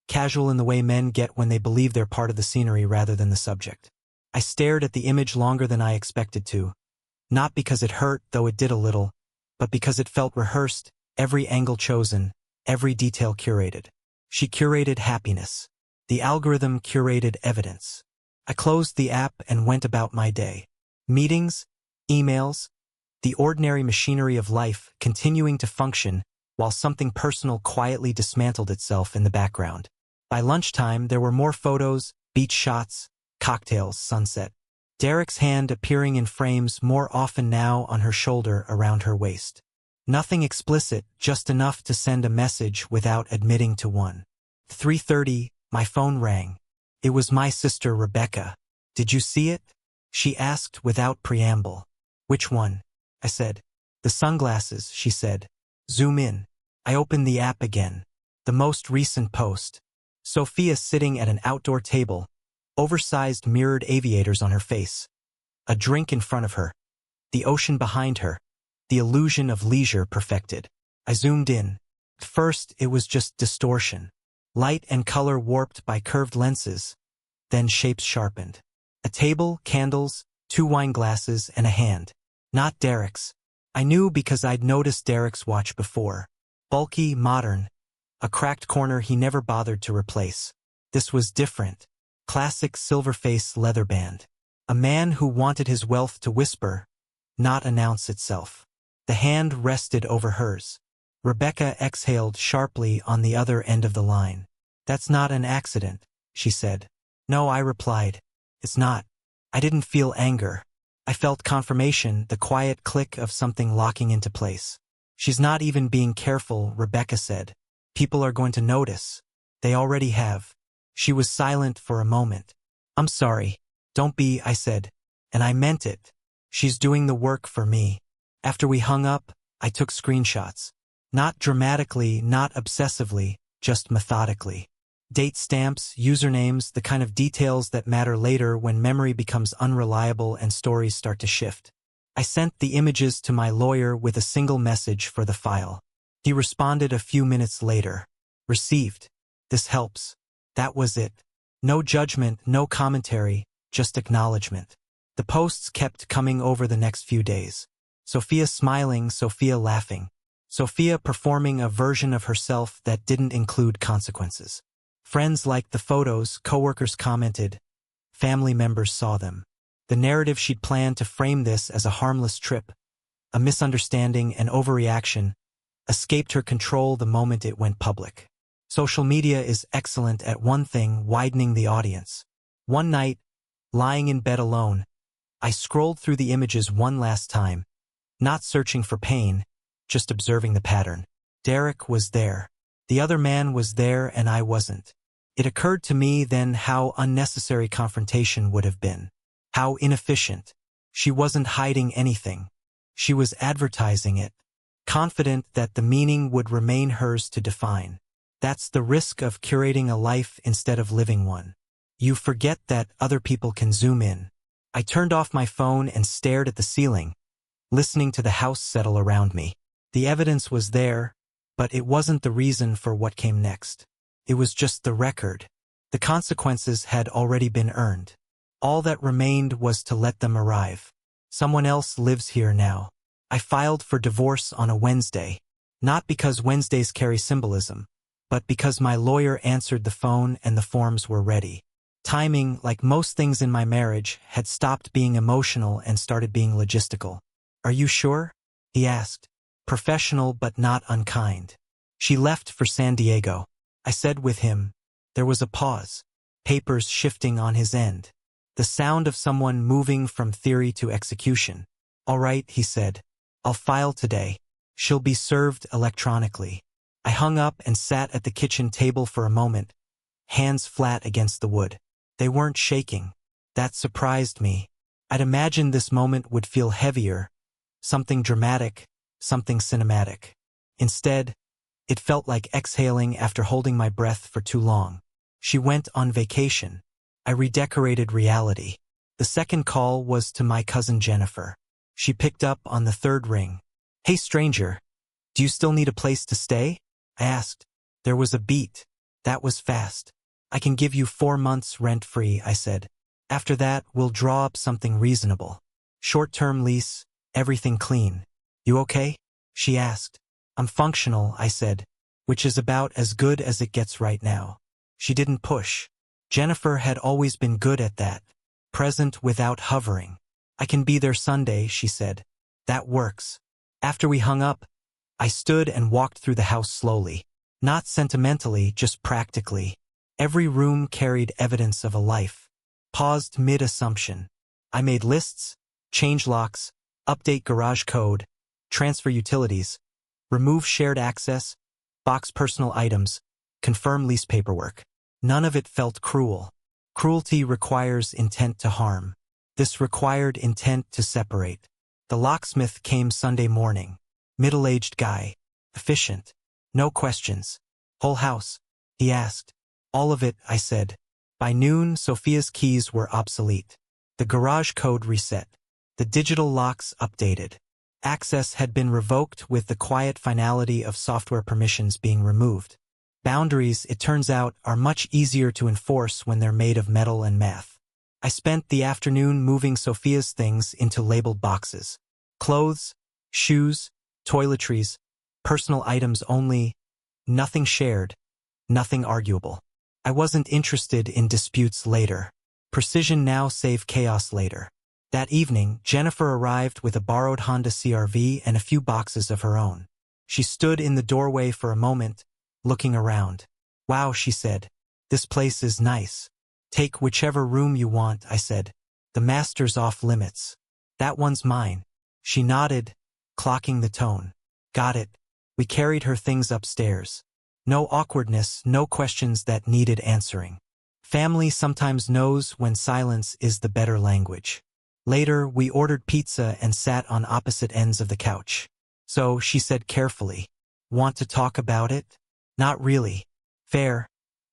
casual in the way men get when they believe they're part of the scenery rather than the subject. I stared at the image longer than I expected to, not because it hurt, though it did a little, but because it felt rehearsed, every angle chosen, every detail curated. She curated happiness. The algorithm curated evidence. I closed the app and went about my day. Meetings, emails, the ordinary machinery of life continuing to function while something personal quietly dismantled itself in the background. By lunchtime, there were more photos, beach shots, cocktails, sunset. Derek's hand appearing in frames more often now on her shoulder around her waist. Nothing explicit, just enough to send a message without admitting to one. 3:30, my phone rang. It was my sister Rebecca. "Did you see it?" she asked without preamble. "Which one?" I said. "The sunglasses," she said. "Zoom in." I opened the app again. The most recent post. Sophia sitting at an outdoor table, oversized mirrored aviators on her face. A drink in front of her. The ocean behind her. The illusion of leisure perfected. I zoomed in. At first, it was just distortion. Light and color warped by curved lenses, then shapes sharpened. A table, candles, 2 wine glasses, and a hand. Not Derek's. I knew because I'd noticed Derek's watch before. Bulky, modern. A cracked corner he never bothered to replace. This was different. Classic silver-face leather band. A man who wanted his wealth to whisper, not announce itself. The hand rested over hers. Rebecca exhaled sharply on the other end of the line. "That's not an accident," she said. "No," I replied. "It's not." I didn't feel anger. I felt confirmation, the quiet click of something locking into place. "She's not even being careful," Rebecca said. "People are going to notice. They already have." She was silent for a moment. "I'm sorry." "Don't be," I said. And I meant it. "She's doing the work for me." After we hung up, I took screenshots. Not dramatically, not obsessively, just methodically. Date stamps, usernames, the kind of details that matter later when memory becomes unreliable and stories start to shift. I sent the images to my lawyer with a single message for the file. He responded a few minutes later. "Received. This helps." That was it. No judgment, no commentary, just acknowledgement. The posts kept coming over the next few days. Sophia smiling, Sophia laughing. Sophia performing a version of herself that didn't include consequences. Friends liked the photos, coworkers commented. Family members saw them. The narrative she'd planned to frame this as a harmless trip, a misunderstanding, an overreaction, escaped her control the moment it went public. Social media is excellent at one thing, widening the audience. One night, lying in bed alone, I scrolled through the images one last time, not searching for pain, just observing the pattern. Derek was there. The other man was there and I wasn't. It occurred to me then how unnecessary confrontation would have been. How inefficient. She wasn't hiding anything. She was advertising it, confident that the meaning would remain hers to define. That's the risk of curating a life instead of living one. You forget that other people can zoom in. I turned off my phone and stared at the ceiling, listening to the house settle around me. The evidence was there, but it wasn't the reason for what came next. It was just the record. The consequences had already been earned. All that remained was to let them arrive. Someone else lives here now. I filed for divorce on a Wednesday, not because Wednesdays carry symbolism, but because my lawyer answered the phone and the forms were ready. Timing, like most things in my marriage, had stopped being emotional and started being logistical. "Are you sure?" he asked. Professional but not unkind. "She left for San Diego," I said with him. There was a pause, papers shifting on his end. The sound of someone moving from theory to execution. "All right," he said. "I'll file today. She'll be served electronically." I hung up and sat at the kitchen table for a moment, hands flat against the wood. They weren't shaking. That surprised me. I'd imagined this moment would feel heavier, something dramatic, something cinematic. Instead, it felt like exhaling after holding my breath for too long. She went on vacation. I redecorated reality. The second call was to my cousin Jennifer. She picked up on the third ring. "Hey stranger, do you still need a place to stay?" I asked. There was a beat. That was fast. "I can give you 4 months rent-free," I said. "After that, we'll draw up something reasonable. Short-term lease, everything clean." "You okay?" she asked. "I'm functional," I said, which is about as good as it gets right now. She didn't push. Jennifer had always been good at that, present without hovering. "I can be there Sunday," she said. "That works." After we hung up, I stood and walked through the house slowly. Not sentimentally, just practically. Every room carried evidence of a life. Paused mid-assumption. I made lists, change locks, update garage code, transfer utilities, remove shared access, box personal items, confirm lease paperwork. None of it felt cruel. Cruelty requires intent to harm. This required intent to separate. The locksmith came Sunday morning. Middle-aged guy. Efficient. No questions. "Whole house?" he asked. "All of it," I said. By noon, Sophia's keys were obsolete. The garage code reset. The digital locks updated. Access had been revoked with the quiet finality of software permissions being removed. Boundaries, it turns out, are much easier to enforce when they're made of metal and math. I spent the afternoon moving Sophia's things into labeled boxes. Clothes, shoes, toiletries, personal items only, nothing shared, nothing arguable. I wasn't interested in disputes later. Precision now save chaos later. That evening, Jennifer arrived with a borrowed Honda CR-V and a few boxes of her own. She stood in the doorway for a moment, looking around. "Wow," she said. "This place is nice." "Take whichever room you want," I said. "The master's off limits." "That one's mine." She nodded, clocking the tone. "Got it." We carried her things upstairs. No awkwardness, no questions that needed answering. Family sometimes knows when silence is the better language. Later, we ordered pizza and sat on opposite ends of the couch. "So," she said carefully, "want to talk about it?" "Not really." "Fair."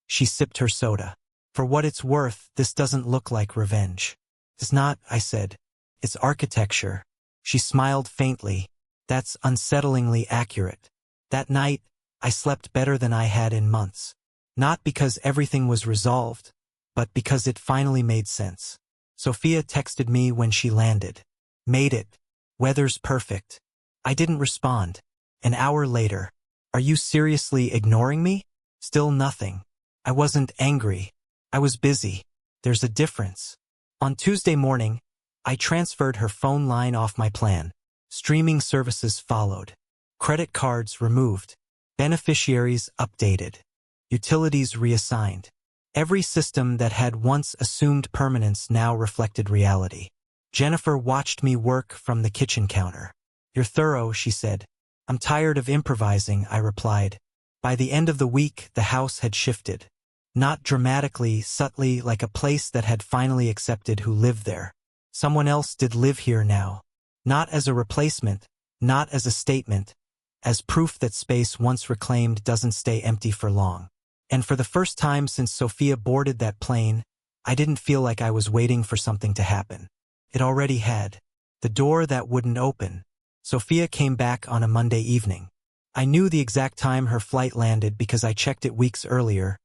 She sipped her soda. "For what it's worth, this doesn't look like revenge." "It's not," I said. "It's architecture." She smiled faintly. "That's unsettlingly accurate." That night, I slept better than I had in months. Not because everything was resolved, but because it finally made sense. Sophia texted me when she landed. "Made it. Weather's perfect." I didn't respond. An hour later. "Are you seriously ignoring me?" Still nothing. I wasn't angry. I was busy. There's a difference. On Tuesday morning, I transferred her phone line off my plan. Streaming services followed. Credit cards removed. Beneficiaries updated. Utilities reassigned. Every system that had once assumed permanence now reflected reality. Jennifer watched me work from the kitchen counter. "You're thorough," she said. "I'm tired of improvising," I replied. By the end of the week, the house had shifted. Not dramatically, subtly, like a place that had finally accepted who lived there. Someone else did live here now. Not as a replacement, not as a statement, as proof that space once reclaimed doesn't stay empty for long. And for the first time since Sophia boarded that plane, I didn't feel like I was waiting for something to happen. It already had. The door that wouldn't open. Sophia came back on a Monday evening. I knew the exact time her flight landed because I checked it weeks earlier,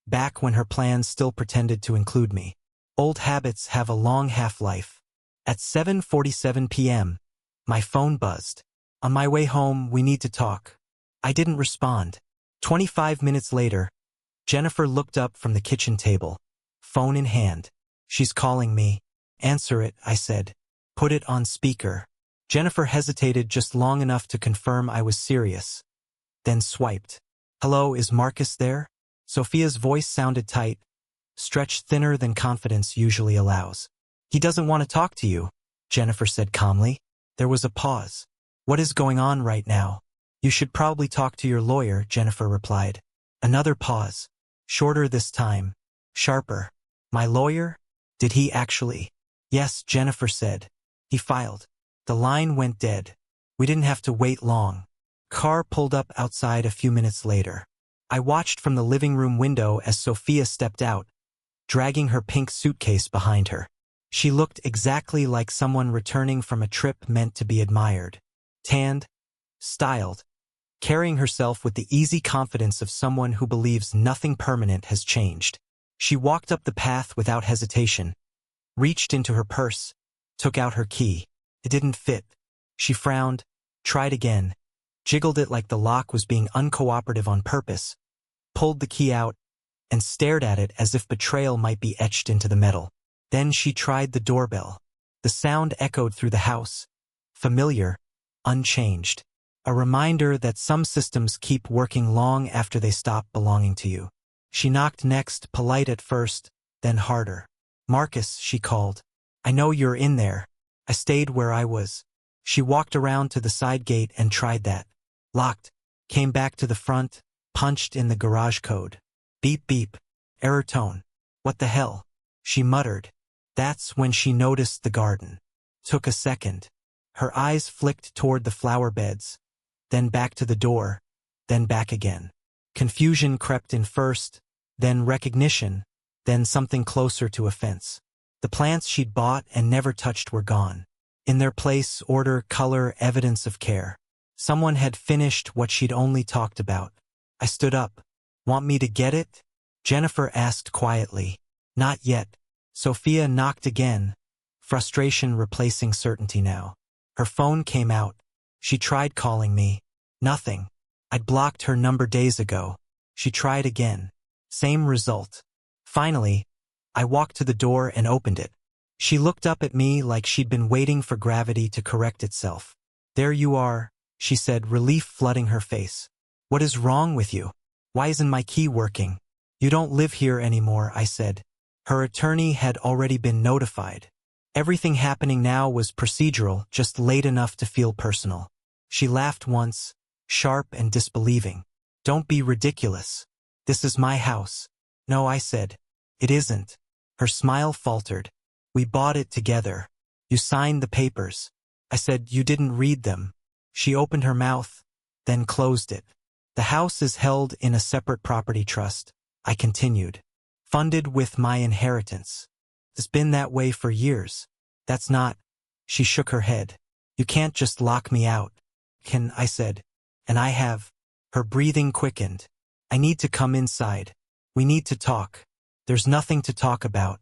back when her plans still pretended to include me. Old habits have a long half-life. At 7:47 p.m., my phone buzzed. "On my way home, we need to talk." I didn't respond. 25 minutes later, Jennifer looked up from the kitchen table, phone in hand. "She's calling me." "Answer it," I said. "Put it on speaker." Jennifer hesitated just long enough to confirm I was serious, then swiped. "Hello, is Marcus there?" Sophia's voice sounded tight, stretched thinner than confidence usually allows. "He doesn't want to talk to you," Jennifer said calmly. There was a pause. "What is going on right now?" "You should probably talk to your lawyer," Jennifer replied. Another pause. Shorter this time. Sharper. "My lawyer? Did he actually?" "Yes," Jennifer said. "He filed." The line went dead. We didn't have to wait long. Car pulled up outside a few minutes later. I watched from the living room window as Sophia stepped out, dragging her pink suitcase behind her. She looked exactly like someone returning from a trip meant to be admired. Tanned, styled, carrying herself with the easy confidence of someone who believes nothing permanent has changed. She walked up the path without hesitation, reached into her purse, took out her key. It didn't fit. She frowned, tried again, jiggled it like the lock was being uncooperative on purpose, pulled the key out, and stared at it as if betrayal might be etched into the metal. Then she tried the doorbell. The sound echoed through the house, familiar, unchanged. A reminder that some systems keep working long after they stop belonging to you. She knocked next, polite at first, then harder. "Marcus," she called. "I know you're in there." I stayed where I was. She walked around to the side gate and tried that. Locked. Came back to the front, punched in the garage code. Beep beep. Error tone. "What the hell?" she muttered. That's when she noticed the garden. Took a second. Her eyes flicked toward the flower beds, then back to the door, then back again. Confusion crept in first, then recognition, then something closer to offense. The plants she'd bought and never touched were gone. In their place, order, color, evidence of care. Someone had finished what she'd only talked about. I stood up. "Want me to get it?" Jennifer asked quietly. "Not yet." Sophia knocked again, frustration replacing certainty now. Her phone came out. She tried calling me. Nothing. I'd blocked her number days ago. She tried again. Same result. Finally, I walked to the door and opened it. She looked up at me like she'd been waiting for gravity to correct itself. "There you are," she said, relief flooding her face. "What is wrong with you? Why isn't my key working?" "You don't live here anymore," I said. Her attorney had already been notified. Everything happening now was procedural, just late enough to feel personal. She laughed once, sharp and disbelieving. "Don't be ridiculous. This is my house." "No," I said. "It isn't." Her smile faltered. "We bought it together. You signed the papers." I said, "You didn't read them." She opened her mouth, then closed it. "The house is held in a separate property trust," I continued, "funded with my inheritance. It's been that way for years. That's not—" She shook her head. "You can't just lock me out." "Can," I said. "And I have—" Her breathing quickened. "I need to come inside. We need to talk." "There's nothing to talk about."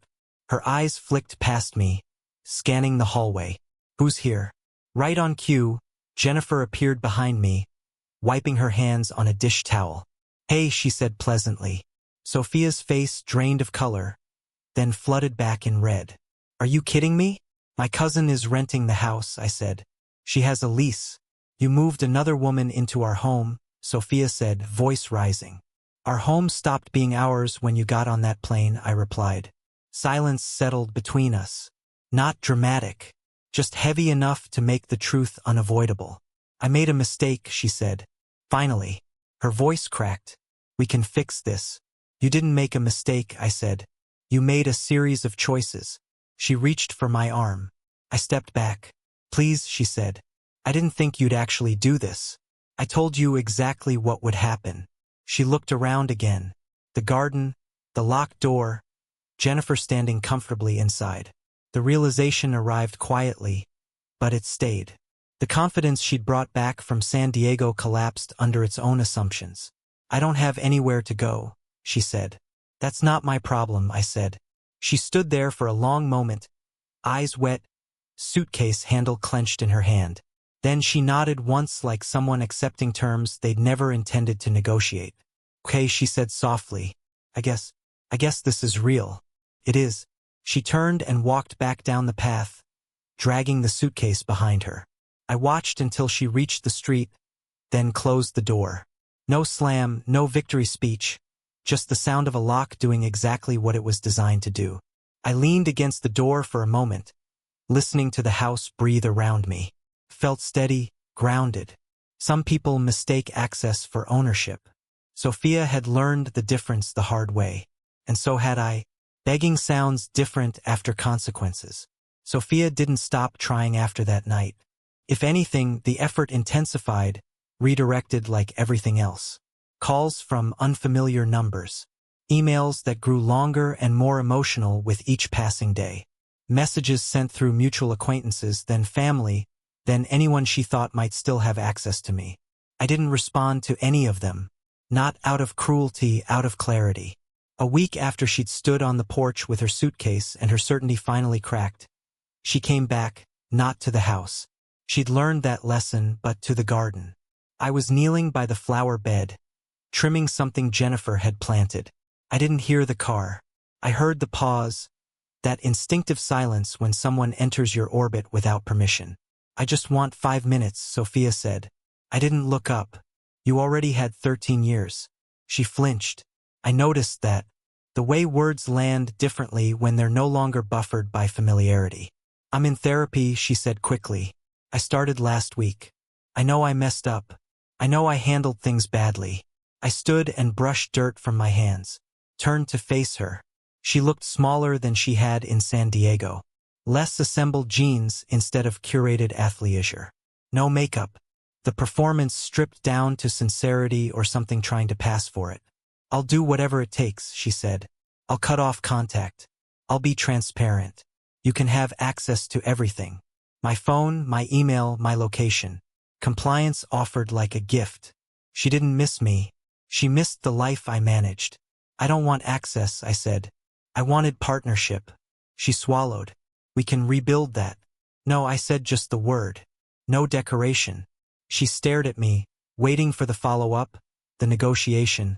Her eyes flicked past me, scanning the hallway. "Who's here?" Right on cue, Jennifer appeared behind me, wiping her hands on a dish towel. "Hey," she said pleasantly. Sophia's face drained of color, then flooded back in red. "Are you kidding me?" "My cousin is renting the house," I said. "She has a lease." "You moved another woman into our home," Sophia said, voice rising. "Our home stopped being ours when you got on that plane," I replied. Silence settled between us. Not dramatic, just heavy enough to make the truth unavoidable. "I made a mistake," she said. Finally, her voice cracked. "We can fix this." "You didn't make a mistake," I said. "You made a series of choices." She reached for my arm. I stepped back. "Please," she said. "I didn't think you'd actually do this. I told you exactly what would happen." She looked around again. The garden, the locked door, Jennifer standing comfortably inside. The realization arrived quietly, but it stayed. The confidence she'd brought back from San Diego collapsed under its own assumptions. "I don't have anywhere to go," she said. "That's not my problem," I said. She stood there for a long moment, eyes wet, suitcase handle clenched in her hand. Then she nodded once like someone accepting terms they'd never intended to negotiate. "Okay," she said softly. I guess this is real." "It is." She turned and walked back down the path, dragging the suitcase behind her. I watched until she reached the street, then closed the door. No slam, no victory speech, just the sound of a lock doing exactly what it was designed to do. I leaned against the door for a moment, listening to the house breathe around me. Felt steady, grounded. Some people mistake access for ownership. Sophia had learned the difference the hard way, and so had I. Begging sounds different after consequences. Sophia didn't stop trying after that night. If anything, the effort intensified, redirected like everything else. Calls from unfamiliar numbers. Emails that grew longer and more emotional with each passing day. Messages sent through mutual acquaintances, then family, then anyone she thought might still have access to me. I didn't respond to any of them. Not out of cruelty, out of clarity. A week after she'd stood on the porch with her suitcase and her certainty finally cracked, she came back, not to the house. She'd learned that lesson, but to the garden. I was kneeling by the flower bed, trimming something Jennifer had planted. I didn't hear the car. I heard the pause, that instinctive silence when someone enters your orbit without permission. "I just want 5 minutes," Sophia said. I didn't look up. "You already had 13 years. She flinched. I noticed that. The way words land differently when they're no longer buffered by familiarity. "I'm in therapy," she said quickly. "I started last week. I know I messed up. I know I handled things badly." I stood and brushed dirt from my hands, turned to face her. She looked smaller than she had in San Diego. Less assembled jeans instead of curated athleisure. No makeup. The performance stripped down to sincerity or something trying to pass for it. "I'll do whatever it takes," she said. "I'll cut off contact. I'll be transparent. You can have access to everything. My phone, my email, my location." Compliance offered like a gift. She didn't miss me. She missed the life I managed. "I don't want access," I said. "I wanted partnership." She swallowed. "We can rebuild that." "No," I said just the word. "No decoration." She stared at me, waiting for the follow-up, the negotiation.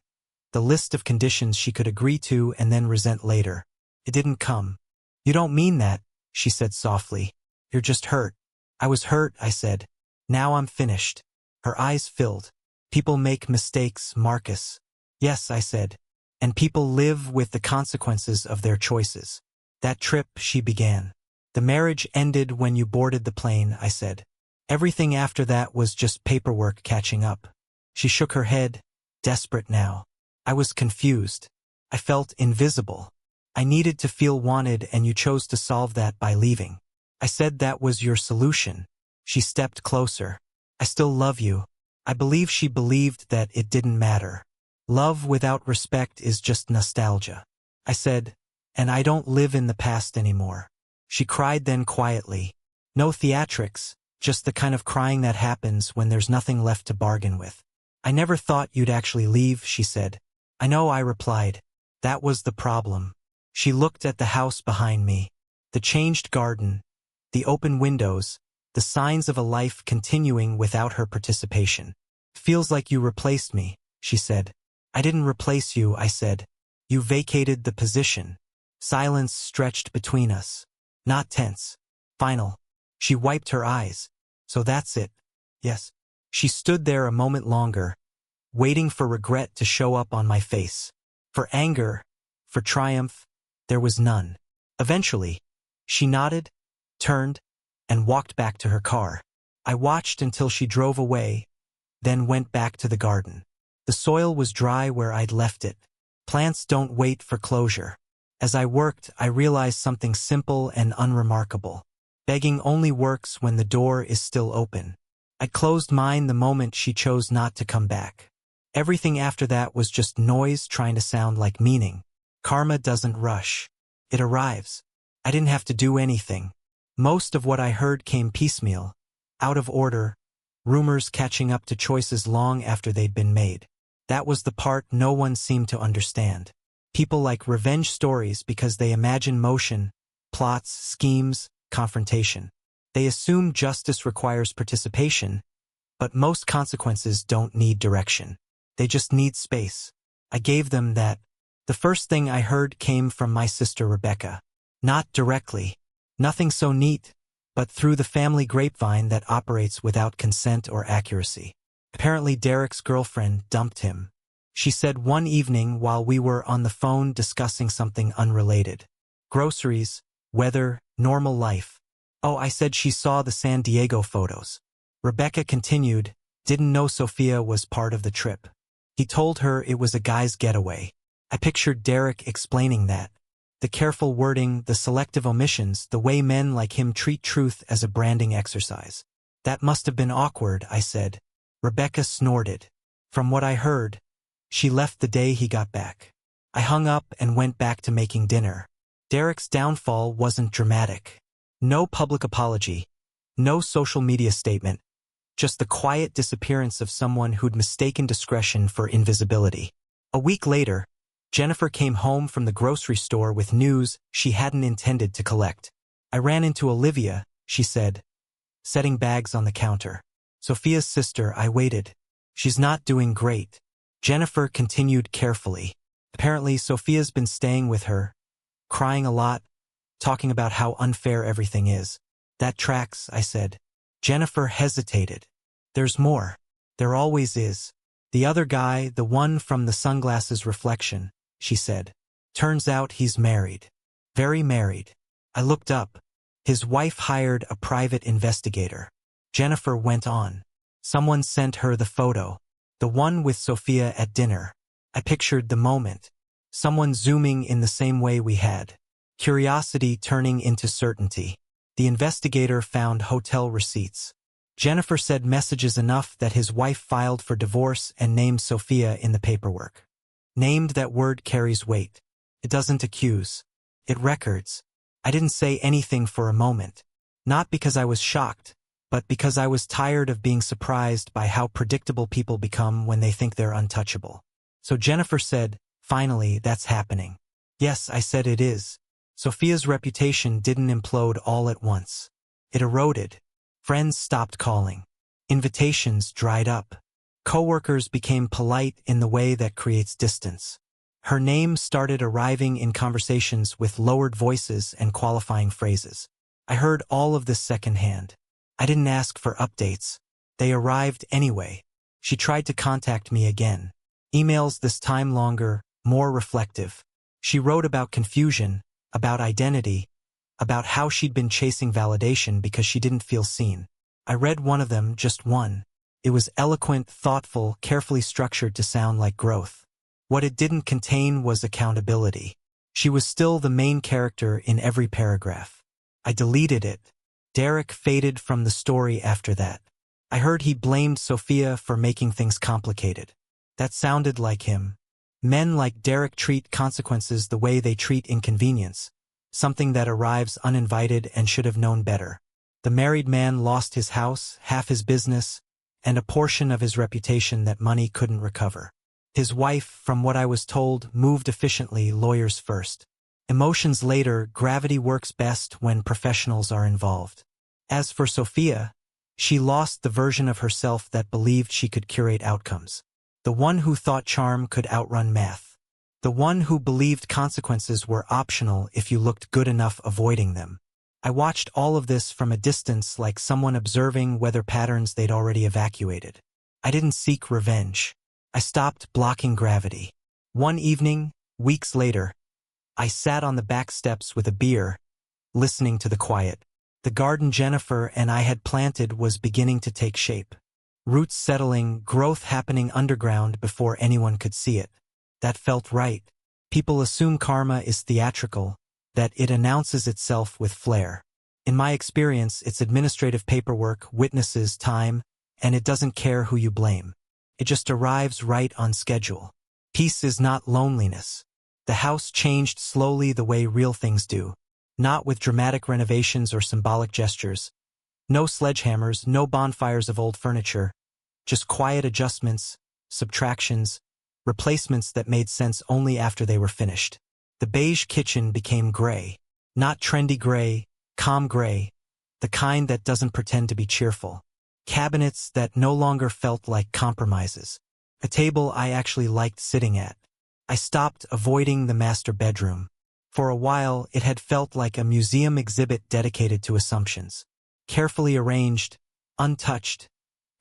the list of conditions she could agree to and then resent later. It didn't come. You don't mean that, she said softly. You're just hurt. I was hurt, I said. Now I'm finished. Her eyes filled. People make mistakes, Marcus. Yes, I said. And people live with the consequences of their choices. That trip, she began. The marriage ended when you boarded the plane, I said. Everything after that was just paperwork catching up. She shook her head, desperate now. I was confused. I felt invisible. I needed to feel wanted, and you chose to solve that by leaving. I said that was your solution. She stepped closer. I still love you. I believe she believed that it didn't matter. Love without respect is just nostalgia. I said, and I don't live in the past anymore. She cried then quietly. No theatrics, just the kind of crying that happens when there's nothing left to bargain with. I never thought you'd actually leave, she said. I know, I replied. That was the problem. She looked at the house behind me. The changed garden, the open windows, the signs of a life continuing without her participation. Feels like you replaced me, she said. I didn't replace you, I said. You vacated the position. Silence stretched between us. Not tense. Final. She wiped her eyes. So that's it. Yes. She stood there a moment longer, waiting for regret to show up on my face. For anger, for triumph, there was none. Eventually, she nodded, turned, and walked back to her car. I watched until she drove away, then went back to the garden. The soil was dry where I'd left it. Plants don't wait for closure. As I worked, I realized something simple and unremarkable. Begging only works when the door is still open. I closed mine the moment she chose not to come back. Everything after that was just noise trying to sound like meaning. Karma doesn't rush. It arrives. I didn't have to do anything. Most of what I heard came piecemeal, out of order, rumors catching up to choices long after they'd been made. That was the part no one seemed to understand. People like revenge stories because they imagine motion, plots, schemes, confrontation. They assume justice requires participation, but most consequences don't need direction. They just need space. I gave them that. The first thing I heard came from my sister Rebecca. Not directly. Nothing so neat, but through the family grapevine that operates without consent or accuracy. Apparently Derek's girlfriend dumped him. She said one evening while we were on the phone discussing something unrelated. Groceries, weather, normal life. Oh, I said she saw the San Diego photos. Rebecca continued, didn't know Sophia was part of the trip. He told her it was a guy's getaway. I pictured Derek explaining that. The careful wording, the selective omissions, the way men like him treat truth as a branding exercise. That must have been awkward, I said. Rebecca snorted. From what I heard, she left the day he got back. I hung up and went back to making dinner. Derek's downfall wasn't dramatic. No public apology. No social media statement. Just the quiet disappearance of someone who'd mistaken discretion for invisibility. A week later, Jennifer came home from the grocery store with news she hadn't intended to collect. I ran into Olivia, she said, setting bags on the counter. Sophia's sister, I waited. She's not doing great. Jennifer continued carefully. Apparently, Sophia's been staying with her, crying a lot, talking about how unfair everything is. That tracks, I said. Jennifer hesitated. There's more. There always is. The other guy, the one from the sunglasses reflection, she said. Turns out he's married. Very married. I looked up. His wife hired a private investigator. Jennifer went on. Someone sent her the photo. The one with Sophia at dinner. I pictured the moment. Someone zooming in the same way we had. Curiosity turning into certainty. The investigator found hotel receipts. Jennifer said messages enough that his wife filed for divorce and named Sophia in the paperwork. Named, that word carries weight. It doesn't accuse. It records. I didn't say anything for a moment. Not because I was shocked, but because I was tired of being surprised by how predictable people become when they think they're untouchable. So Jennifer said, finally, that's happening. Yes, I said, it is. Sophia's reputation didn't implode all at once. It eroded. Friends stopped calling. Invitations dried up. Coworkers became polite in the way that creates distance. Her name started arriving in conversations with lowered voices and qualifying phrases. I heard all of this secondhand. I didn't ask for updates. They arrived anyway. She tried to contact me again. Emails this time longer, more reflective. She wrote about confusion, about identity, about how she'd been chasing validation because she didn't feel seen. I read one of them, just one. It was eloquent, thoughtful, carefully structured to sound like growth. What it didn't contain was accountability. She was still the main character in every paragraph. I deleted it. Derek faded from the story after that. I heard he blamed Sophia for making things complicated. That sounded like him. Men like Derek treat consequences the way they treat inconvenience, something that arrives uninvited and should have known better. The married man lost his house, half his business, and a portion of his reputation that money couldn't recover. His wife, from what I was told, moved efficiently, lawyers first. Emotions later, gravity works best when professionals are involved. As for Sophia, she lost the version of herself that believed she could curate outcomes. The one who thought charm could outrun math. The one who believed consequences were optional if you looked good enough avoiding them. I watched all of this from a distance, like someone observing weather patterns they'd already evacuated. I didn't seek revenge. I stopped blocking gravity. One evening, weeks later, I sat on the back steps with a beer, listening to the quiet. The garden Jennifer and I had planted was beginning to take shape. Roots settling, growth happening underground before anyone could see it. That felt right. People assume karma is theatrical, that it announces itself with flair. In my experience, it's administrative paperwork, witnesses, time, and it doesn't care who you blame. It just arrives right on schedule. Peace is not loneliness. The house changed slowly the way real things do, not with dramatic renovations or symbolic gestures. No sledgehammers, no bonfires of old furniture, just quiet adjustments, subtractions, replacements that made sense only after they were finished. The beige kitchen became gray. Not trendy gray, calm gray, the kind that doesn't pretend to be cheerful. Cabinets that no longer felt like compromises. A table I actually liked sitting at. I stopped avoiding the master bedroom. For a while, it had felt like a museum exhibit dedicated to assumptions. Carefully arranged, untouched,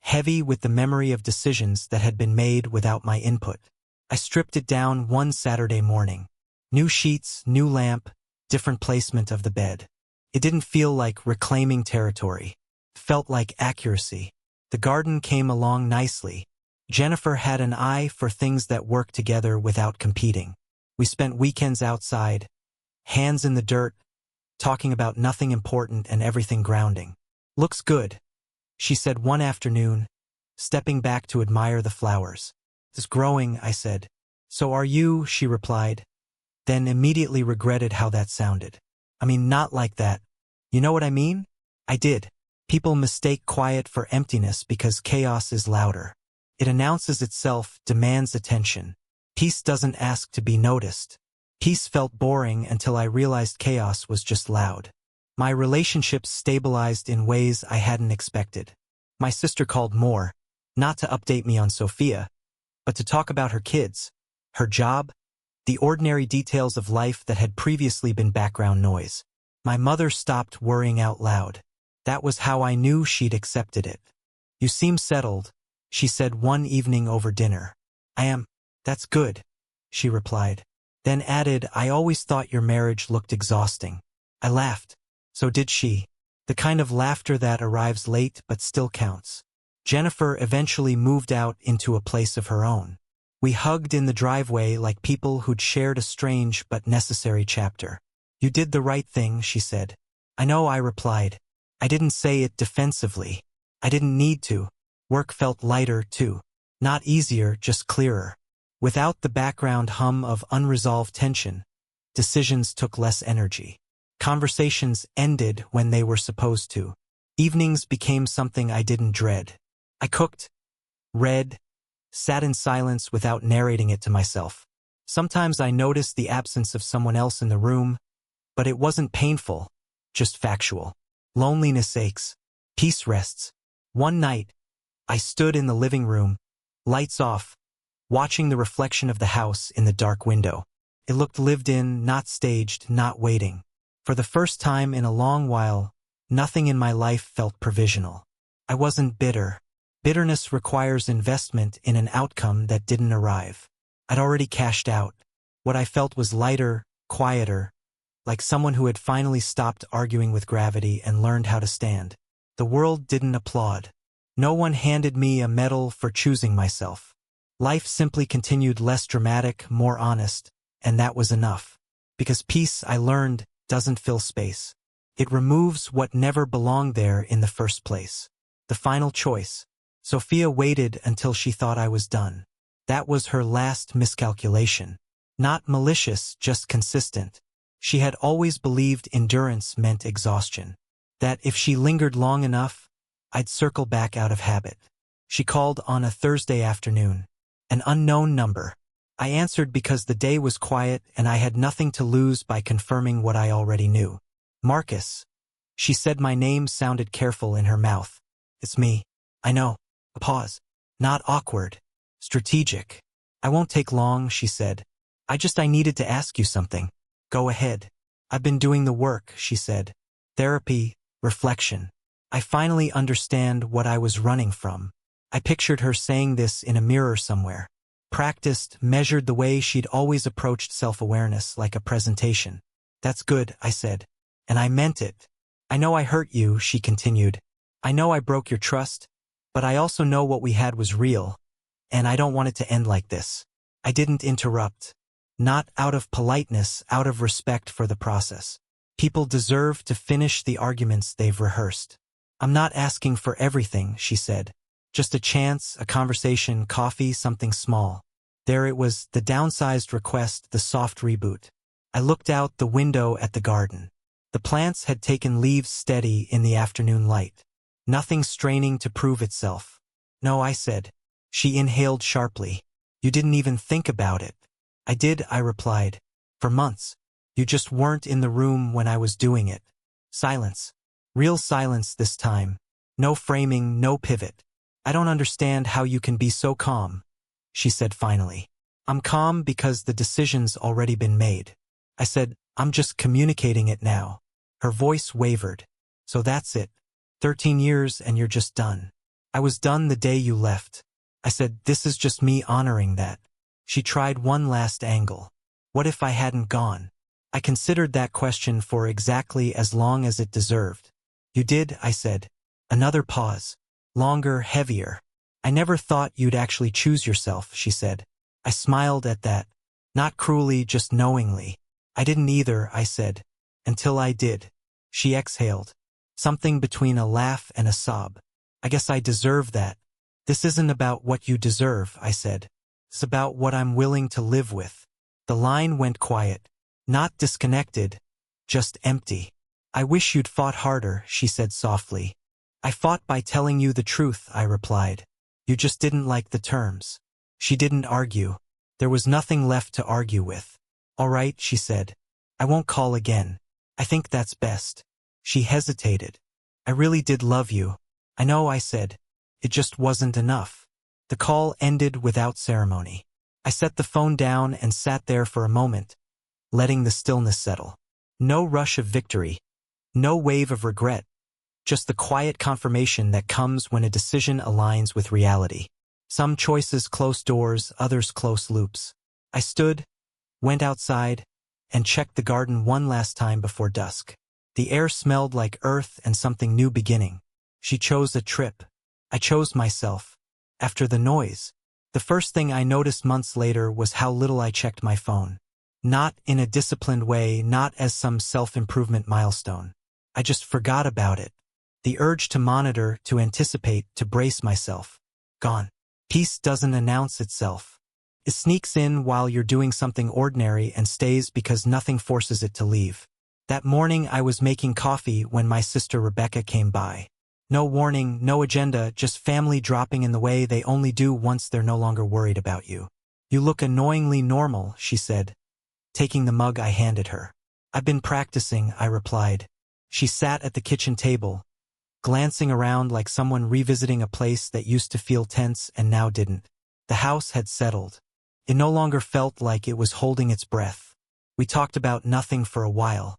heavy with the memory of decisions that had been made without my input. I stripped it down one Saturday morning. New sheets, new lamp, different placement of the bed. It didn't feel like reclaiming territory. It felt like accuracy. The garden came along nicely. Jennifer had an eye for things that work together without competing. We spent weekends outside, hands in the dirt, talking about nothing important and everything grounding. "Looks good," she said one afternoon, stepping back to admire the flowers. "It's growing," I said. "So are you," she replied, then immediately regretted how that sounded. "I mean, not like that. You know what I mean?" I did. People mistake quiet for emptiness because chaos is louder. It announces itself, demands attention. Peace doesn't ask to be noticed. Peace felt boring until I realized chaos was just loud. My relationships stabilized in ways I hadn't expected. My sister called more, not to update me on Sophia, but to talk about her kids, her job, the ordinary details of life that had previously been background noise. My mother stopped worrying out loud. That was how I knew she'd accepted it. "You seem settled," she said one evening over dinner. "I am. That's good," she replied. Then added, "I always thought your marriage looked exhausting." I laughed. So did she. The kind of laughter that arrives late but still counts. Jennifer eventually moved out into a place of her own. We hugged in the driveway like people who'd shared a strange but necessary chapter. "You did the right thing," she said. "I know," I replied. I didn't say it defensively. I didn't need to. Work felt lighter, too. Not easier, just clearer. Without the background hum of unresolved tension, decisions took less energy. Conversations ended when they were supposed to. Evenings became something I didn't dread. I cooked, read, sat in silence without narrating it to myself. Sometimes I noticed the absence of someone else in the room, but it wasn't painful, just factual. Loneliness aches. Peace rests. One night, I stood in the living room, Lights off, watching the reflection of the house in the dark window. It looked lived in, not staged, not waiting. For the first time in a long while, nothing in my life felt provisional. I wasn't bitter. Bitterness requires investment in an outcome that didn't arrive. I'd already cashed out. What I felt was lighter, quieter, like someone who had finally stopped arguing with gravity and learned how to stand. The world didn't applaud. No one handed me a medal for choosing myself. Life simply continued, less dramatic, more honest, and that was enough. Because peace, I learned, doesn't fill space. It removes what never belonged there in the first place. The final choice. Sophia waited until she thought I was done. That was her last miscalculation. Not malicious, just consistent. She had always believed endurance meant exhaustion. That if she lingered long enough, I'd circle back out of habit. She called on a Thursday afternoon. An unknown number. I answered because the day was quiet and I had nothing to lose by confirming what I already knew. Marcus. She said. My name sounded careful in her mouth. It's me. I know. A pause. Not awkward. Strategic. I won't take long, she said. I needed to ask you something. Go ahead. I've been doing the work, she said. Therapy, reflection. I finally understand what I was running from. I pictured her saying this in a mirror somewhere. Practiced, measured the way she'd always approached self-awareness, like a presentation. That's good, I said. And I meant it. I know I hurt you, she continued. I know I broke your trust, but I also know what we had was real, and I don't want it to end like this. I didn't interrupt. Not out of politeness, out of respect for the process. People deserve to finish the arguments they've rehearsed. I'm not asking for everything, she said. Just a chance, a conversation, coffee, something small. There it was, the downsized request, the soft reboot. I looked out the window at the garden. The plants had taken leaves steady in the afternoon light. Nothing straining to prove itself. No, I said. She inhaled sharply. You didn't even think about it. I did, I replied. For months. You just weren't in the room when I was doing it. Silence. Real silence this time. No framing, no pivot. I don't understand how you can be so calm, she said finally. I'm calm because the decision's already been made. I said, I'm just communicating it now. Her voice wavered. So that's it. 13 years and you're just done. I was done the day you left. I said, this is just me honoring that. She tried one last angle. What if I hadn't gone? I considered that question for exactly as long as it deserved. You did, I said. Another pause. Longer, heavier. I never thought you'd actually choose yourself, she said. I smiled at that. Not cruelly, just knowingly. I didn't either, I said. Until I did. She exhaled. Something between a laugh and a sob. I guess I deserve that. This isn't about what you deserve, I said. It's about what I'm willing to live with. The line went quiet. Not disconnected. Just empty. I wish you'd fought harder, she said softly. I fought by telling you the truth, I replied. You just didn't like the terms. She didn't argue. There was nothing left to argue with. All right, she said. I won't call again. I think that's best. She hesitated. I really did love you. I know, I said. It just wasn't enough. The call ended without ceremony. I set the phone down and sat there for a moment, letting the stillness settle. No rush of victory. No wave of regret. Just the quiet confirmation that comes when a decision aligns with reality. Some choices close doors, others close loops. I stood, went outside, and checked the garden one last time before dusk. The air smelled like earth and something new beginning. She chose a trip. I chose myself. After the noise, the first thing I noticed months later was how little I checked my phone. Not in a disciplined way, not as some self-improvement milestone. I just forgot about it. The urge to monitor, to anticipate, to brace myself. Gone. Peace doesn't announce itself. It sneaks in while you're doing something ordinary and stays because nothing forces it to leave. That morning I was making coffee when my sister Rebecca came by. No warning, no agenda, just family dropping in the way they only do once they're no longer worried about you. You look annoyingly normal, she said, taking the mug I handed her. I've been practicing, I replied. She sat at the kitchen table, glancing around like someone revisiting a place that used to feel tense and now didn't. The house had settled. It no longer felt like it was holding its breath. We talked about nothing for a while.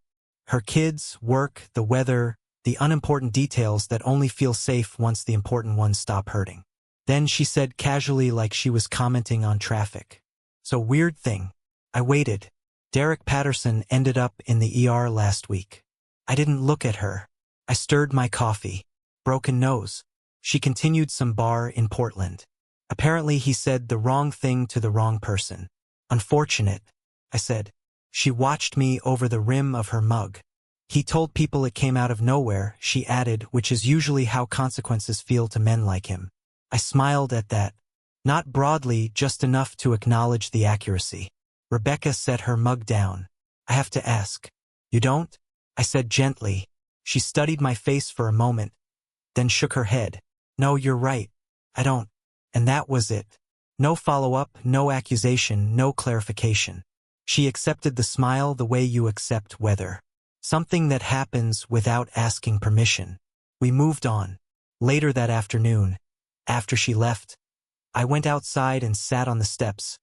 Her kids, work, the weather, the unimportant details that only feel safe once the important ones stop hurting. Then she said casually, like she was commenting on traffic. "So weird thing. I waited. Derek Patterson ended up in the ER last week. I didn't look at her. I stirred my coffee. Broken nose." She continued, "Some bar in Portland. Apparently he said the wrong thing to the wrong person. Unfortunate," I said. She watched me over the rim of her mug. "He told people it came out of nowhere," she added, which is usually how consequences feel to men like him. I smiled at that. Not broadly, just enough to acknowledge the accuracy. Rebecca set her mug down. "I have to ask. You don't?" I said gently. She studied my face for a moment, then shook her head. "No, you're right. I don't." And that was it. No follow-up, no accusation, no clarification. She accepted the smile the way you accept weather. Something that happens without asking permission. We moved on. Later that afternoon, after she left, I went outside and sat on the steps,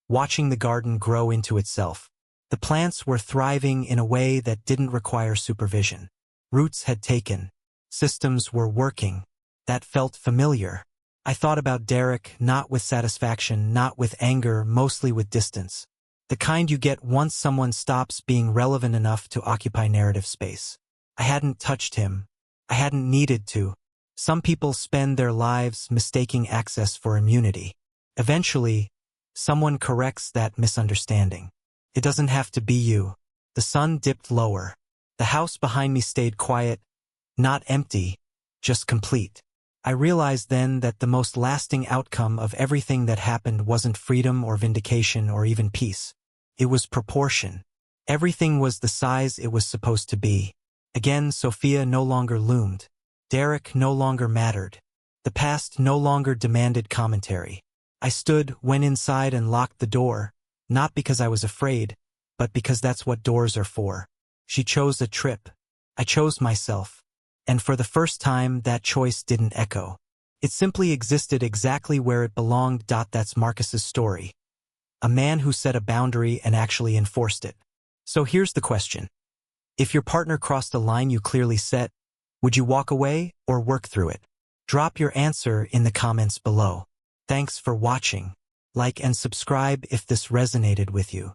watching the garden grow into itself. The plants were thriving in a way that didn't require supervision. Roots had taken. Systems were working. That felt familiar. I thought about Derek, not with satisfaction, not with anger, mostly with distance. The kind you get once someone stops being relevant enough to occupy narrative space. I hadn't touched him. I hadn't needed to. Some people spend their lives mistaking access for immunity. Eventually, someone corrects that misunderstanding. It doesn't have to be you. The sun dipped lower. The house behind me stayed quiet, not empty, just complete. I realized then that the most lasting outcome of everything that happened wasn't freedom or vindication or even peace. It was proportion. Everything was the size it was supposed to be. Again, Sophia no longer loomed. Derek no longer mattered. The past no longer demanded commentary. I stood, went inside and locked the door, not because I was afraid, but because that's what doors are for. She chose a trip. I chose myself. And for the first time, that choice didn't echo. It simply existed exactly where it belonged. That's Marcus's story. A man who set a boundary and actually enforced it. So here's the question. If your partner crossed a line you clearly set, would you walk away or work through it? Drop your answer in the comments below. Thanks for watching. Like and subscribe if this resonated with you.